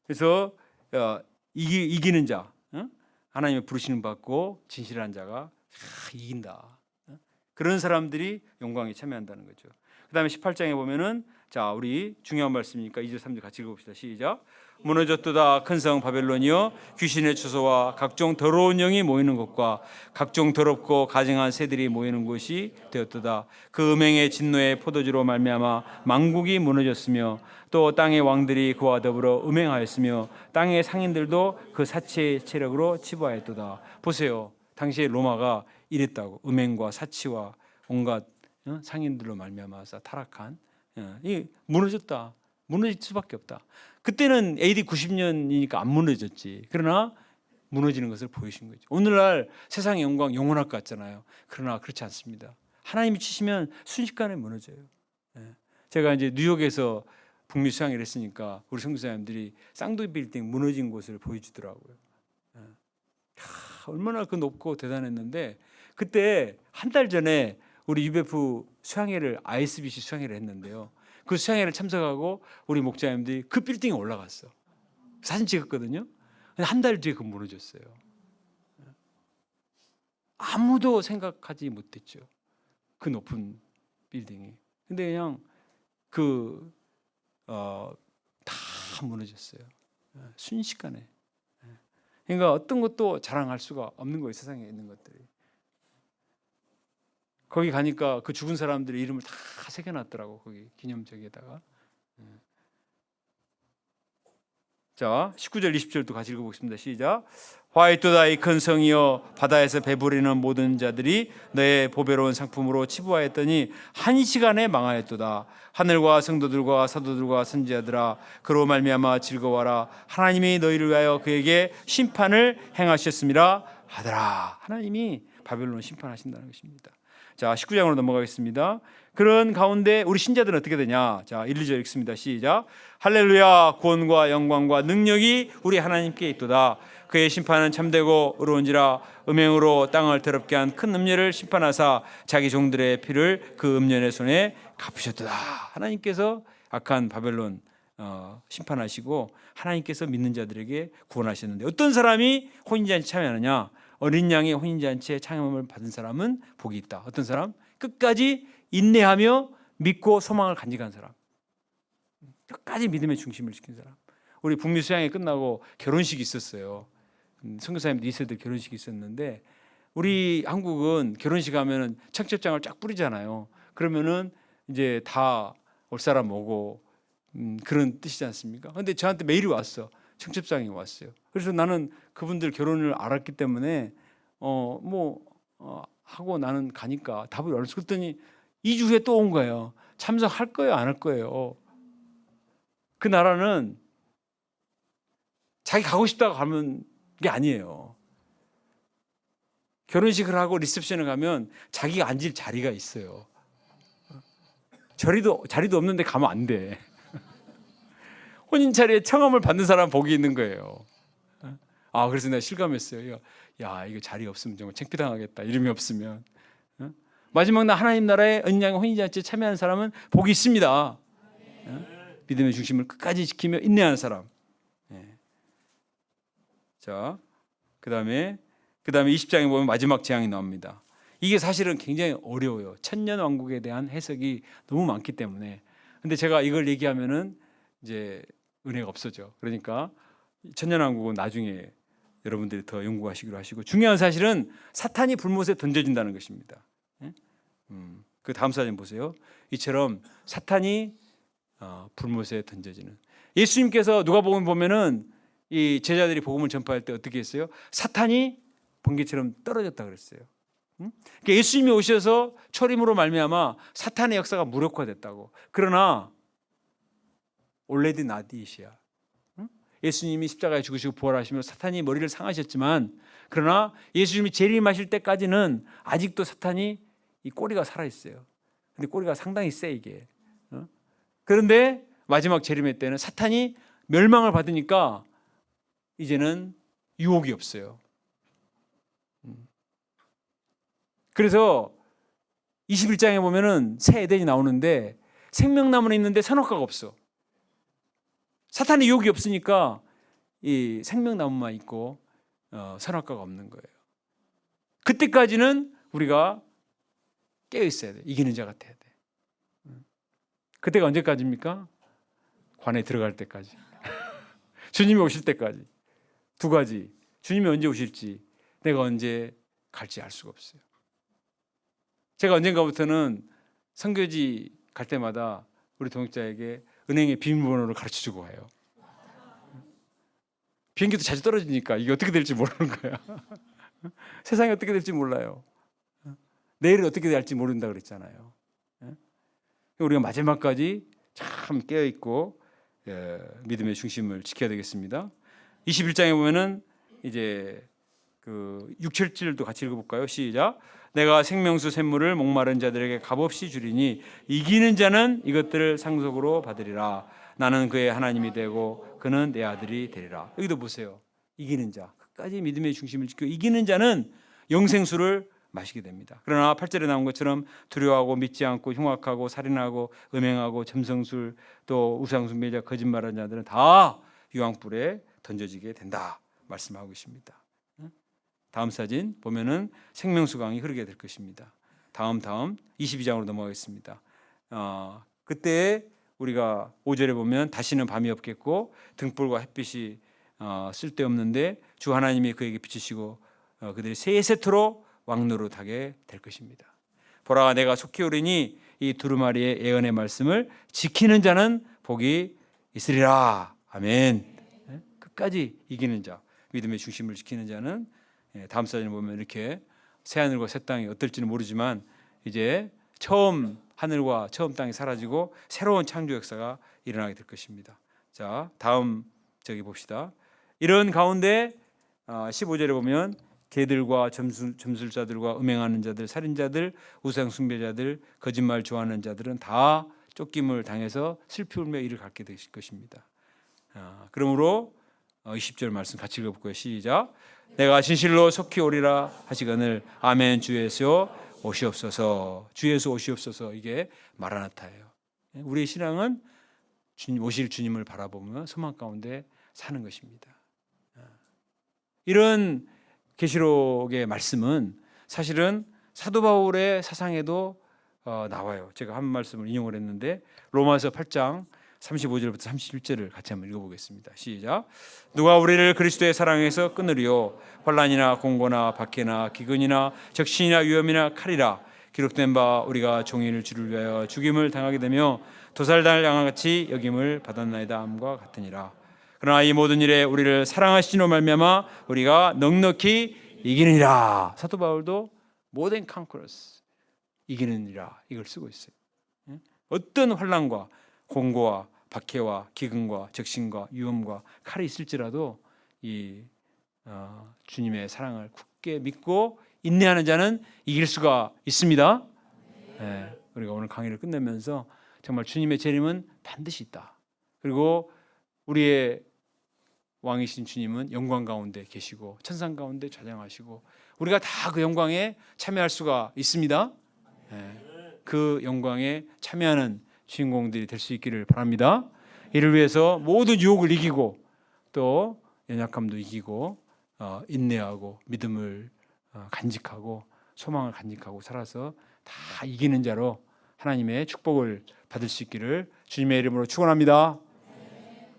그래서 이기는 자, 하나님의 부르시는 받고 진실한 자가 이긴다. 그런 사람들이 영광에 참여한다는 거죠. 그 다음에 18장에 보면은 자 우리 중요한 말씀이니까 2절 3절 같이 읽어봅시다. 시작. 무너졌도다 큰 성 바벨론이여 귀신의 주소와 각종 더러운 영이 모이는 곳과 각종 더럽고 가증한 새들이 모이는 곳이 되었도다. 그 음행의 진노의 포도주로 말미암아 만국이 무너졌으며 또 땅의 왕들이 그와 더불어 음행하였으며 땅의 상인들도 그 사치의 체력으로 치부하였도다. 보세요. 당시에 로마가 이랬다고. 음행과 사치와 온갖 상인들로 말미암아서 타락한 이 무너졌다. 무너질 수밖에 없다. 그때는 AD 90년이니까 안 무너졌지. 그러나 무너지는 것을 보이신 거죠. 오늘날 세상의 영광 영원할 것 같잖아요. 그러나 그렇지 않습니다. 하나님이 치시면 순식간에 무너져요. 제가 이제 뉴욕에서 북미 수양회를 했으니까 우리 선교사님들이 쌍둥이 빌딩 무너진 곳을 보여주더라고요. 얼마나 그 높고 대단했는데 그때 한 달 전에 우리 UBF 수양회를 ISBC 수양회를 했는데요. 그 수양회를 참석하고 우리 목자님들이 그 빌딩에 올라갔어. 사진 찍었거든요. 한 달 뒤에 그 무너졌어요. 아무도 생각하지 못했죠. 그 높은 빌딩이. 근데 그냥 다 무너졌어요. 순식간에. 그러니까 어떤 것도 자랑할 수가 없는 거예요. 세상에 있는 것들이. 거기 가니까 그 죽은 사람들의 이름을 다 새겨놨더라고. 거기 기념적에다가. 자, 19절 20절도 같이 읽어보겠습니다. 시작. 화이토다 이 큰 성이여 바다에서 배부리는 모든 자들이 너의 보배로운 상품으로 치부하였더니 한 시간에 망하였도다. 하늘과 성도들과 사도들과 선지자들아 그로 말미암아 즐거워라. 하나님이 너희를 위하여 그에게 심판을 행하셨음이라 하더라. 하나님이 바벨론을 심판하신다는 것입니다. 자, 19장으로 넘어가겠습니다. 그런 가운데 우리 신자들은 어떻게 되냐? 자, 1, 2절 읽습니다. 시작. 할렐루야. 구원과 영광과 능력이 우리 하나님께 있도다. 그의 심판은 참되고 의로운지라. 음행으로 땅을 더럽게 한 큰 음녀를 심판하사 자기 종들의 피를 그 음녀의 손에 갚으셨도다. 하나님께서 악한 바벨론 심판하시고 하나님께서 믿는 자들에게 구원하셨는데 어떤 사람이 혼인잔치 참여하느냐? 어린 양의 혼인잔치에 참여를 받은 사람은 복이 있다. 어떤 사람? 끝까지 인내하며 믿고 소망을 간직한 사람. 끝까지 믿음의 중심을 지킨 사람. 우리 북미 수양회 끝나고 결혼식이 있었어요. 선교사님 2세들 결혼식이 있었는데 우리 한국은 결혼식 하면은 청첩장을 쫙 뿌리잖아요. 그러면은 이제 다 올 사람 오고 그런 뜻이지 않습니까? 근데 저한테 메일이 왔어. 청첩장이 왔어요. 그래서 나는 그분들 결혼을 알았기 때문에 하고 나는 가니까 답을 알았어. 그랬더니 2주 후에 또 온 거예요. 참석할 거예요, 안 할 거예요. 그 나라는 자기 가고 싶다고 가면 게 아니에요. 결혼식을 하고 리셉션을 가면 자기가 앉을 자리가 있어요. 자리도 없는데 가면 안 돼. 혼인자리에 청함을 받는 사람 복이 있는 거예요. 그래서 내가 실감했어요. 야, 이거 자리 없으면 정말 창피당하겠다. 이름이 없으면. 마지막 날 하나님 나라의 언양의 혼인잔치에 참여하는 사람은 복이 있습니다. 믿음의 중심을 끝까지 지키며 인내하는 사람. 자, 그다음에 20장에 보면 마지막 재앙이 나옵니다. 이게 사실은 굉장히 어려워요. 천년 왕국에 대한 해석이 너무 많기 때문에. 근데 제가 이걸 얘기하면은 이제 은혜가 없어져. 그러니까 천년 왕국은 나중에 여러분들이 더 연구하시기로 하시고 중요한 사실은 사탄이 불못에 던져진다는 것입니다. 그 다음 사진 보세요. 이처럼 사탄이 불못에 던져지는. 예수님께서 누가복음 보면은 이 제자들이 복음을 전파할 때 어떻게 했어요? 사탄이 번개처럼 떨어졌다 그랬어요. 그러니까 예수님이 오셔서 초림으로 말미암아 사탄의 역사가 무력화됐다고. 그러나 already not yet이야. 예수님이 십자가에 죽으시고 부활하시며 사탄이 머리를 상하셨지만 그러나 예수님이 재림하실 때까지는 아직도 사탄이 이 꼬리가 살아있어요. 근데 꼬리가 상당히 세 이게. 그런데 마지막 재림의 때는 사탄이 멸망을 받으니까 이제는 유혹이 없어요. 그래서 21장에 보면은 새 에덴이 나오는데 생명나무는 있는데 선악과가 없어. 사탄의 유혹이 없으니까 이 생명나무만 있고 선악과가 없는 거예요. 그때까지는 우리가 깨어 있어야 돼. 이기는 자 같아야 돼. 그때가 언제까지입니까? 관에 들어갈 때까지. 주님이 오실 때까지. 두 가지. 주님이 언제 오실지, 내가 언제 갈지 알 수가 없어요. 제가 언젠가부터는 선교지 갈 때마다 우리 동역자에게 은행의 비밀번호를 가르쳐주고 해요. 비행기도 자주 떨어지니까 이게 어떻게 될지 모르는 거야. 세상이 어떻게 될지 몰라요. 내일은 어떻게 될지 모른다 그랬잖아요. 우리가 마지막까지 참 깨어있고 믿음의 중심을 지켜야 되겠습니다. 21장에 보면은 이제 그 6, 7절도 같이 읽어볼까요? 시작. 내가 생명수 샘물을 목마른 자들에게 값없이 주리니 이기는 자는 이것들을 상속으로 받으리라. 나는 그의 하나님이 되고 그는 내 아들이 되리라. 여기도 보세요. 이기는 자, 끝까지 믿음의 중심을 지켜 이기는 자는 영생수를 마시게 됩니다. 그러나 8절에 나온 것처럼 두려워하고 믿지 않고 흉악하고 살인하고 음행하고 점성술 또 우상숭배자 거짓말하는 자들은 다 유황불에 던져지게 된다 말씀하고 있습니다. 다음 사진 보면은 생명수강이 흐르게 될 것입니다. 다음 22장으로 넘어가겠습니다. 그때 우리가 5절에 보면 다시는 밤이 없겠고 등불과 햇빛이 쓸데없는데 주 하나님이 그에게 비추시고 그들이 세세토록 왕노릇하게 될 것입니다. 보라 내가 속히 오리니 이 두루마리의 예언의 말씀을 지키는 자는 복이 있으리라. 아멘. 끝까지 이기는 자, 믿음의 중심을 지키는 자는 다음 사진을 보면 이렇게 새 하늘과 새 땅이 어떨지는 모르지만 이제 처음 하늘과 처음 땅이 사라지고 새로운 창조 역사가 일어나게 될 것입니다. 자, 다음 저기 봅시다. 이런 가운데 15절에 보면 개들과 점술자들과 음행하는 자들, 살인자들, 우상 숭배자들, 거짓말 좋아하는 자들은 다 쫓김을 당해서 슬피 울며 이를 갖게 될 것입니다. 그러므로 20절 말씀 같이 읽어볼까요? 시작. 내가 진실로 속히 오리라 하시거늘 아멘. 주 예수 오시옵소서. 주 예수 오시옵소서. 이게 마라나타예요. 우리의 신앙은 오실 주님을 바라보며 소망 가운데 사는 것입니다. 이런 계시록의 말씀은 사실은 사도 바울의 사상에도 나와요. 제가 한 말씀을 인용을 했는데 로마서 8장 35절부터 31절을 같이 한번 읽어보겠습니다. 시작. 누가 우리를 그리스도의 사랑에서 끊으리요? 환난이나 공고나 박해나 기근이나 적신이나 위험이나 칼이라. 기록된 바 우리가 종일 주를 위하여 죽임을 당하게 되며 도살당할 양과 같이 여김을 받았나이다 함과 같으니라. 그러나 이 모든 일에 우리를 사랑하시는 말미암아 우리가 넉넉히 이기느니라. 사도 바울도 more than conquerors, 이기느니라 이걸 쓰고 있어요. 어떤 환난과 공고와 박해와 기근과 적신과 위험과 칼이 있을지라도 이 주님의 사랑을 굳게 믿고 인내하는 자는 이길 수가 있습니다. 우리가 오늘 강의를 끝내면서 정말 주님의 재림은 반드시 있다. 그리고 우리의 왕이신 주님은 영광 가운데 계시고 천상 가운데 좌장하시고 우리가 다 그 영광에 참여할 수가 있습니다. 그 영광에 참여하는 주인공들이 될 수 있기를 바랍니다. 이를 위해서 모든 유혹을 이기고 또 연약함도 이기고 인내하고 믿음을 간직하고 소망을 간직하고 살아서 다 이기는 자로 하나님의 축복을 받을 수 있기를 주님의 이름으로 축원합니다.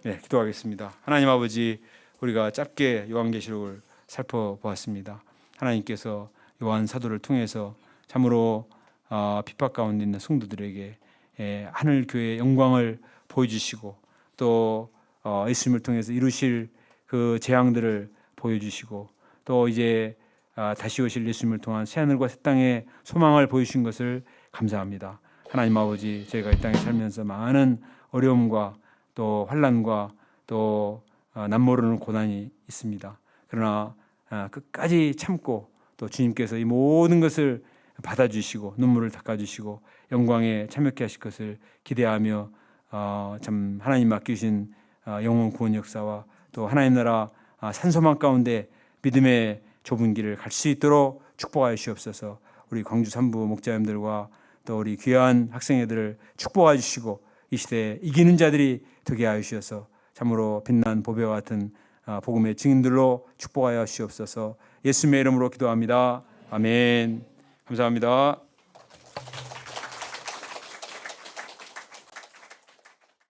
네, 기도하겠습니다. 하나님 아버지, 우리가 짧게 요한계시록을 살펴보았습니다. 하나님께서 요한 사도를 통해서 참으로 핍박 가운데 있는 성도들에게 하늘 교회의 영광을 보여주시고 또 예수님을 통해서 이루실 그 재앙들을 보여주시고 또 이제 다시 오실 예수님을 통한 새하늘과 새 땅의 소망을 보여주신 것을 감사합니다. 하나님 아버지, 저희가 이 땅에 살면서 많은 어려움과 또 환난과 또 남모르는 고난이 있습니다. 그러나 끝까지 참고 또 주님께서 이 모든 것을 받아주시고 눈물을 닦아주시고 영광에 참여케 하실 것을 기대하며 참 하나님 맡기신 영원 구원 역사와 또 하나님 나라 산소망 가운데 믿음의 좁은 길을 갈 수 있도록 축복하여 주시옵소서. 우리 광주 산부 목자님들과 또 우리 귀한 학생애들을 축복하여 주시고 이 시대에 이기는 자들이 되게 하여 주셔서 참으로 빛난 보배와 같은 복음의 증인들로 축복하여 주시옵소서. 예수님의 이름으로 기도합니다. 아멘. 감사합니다.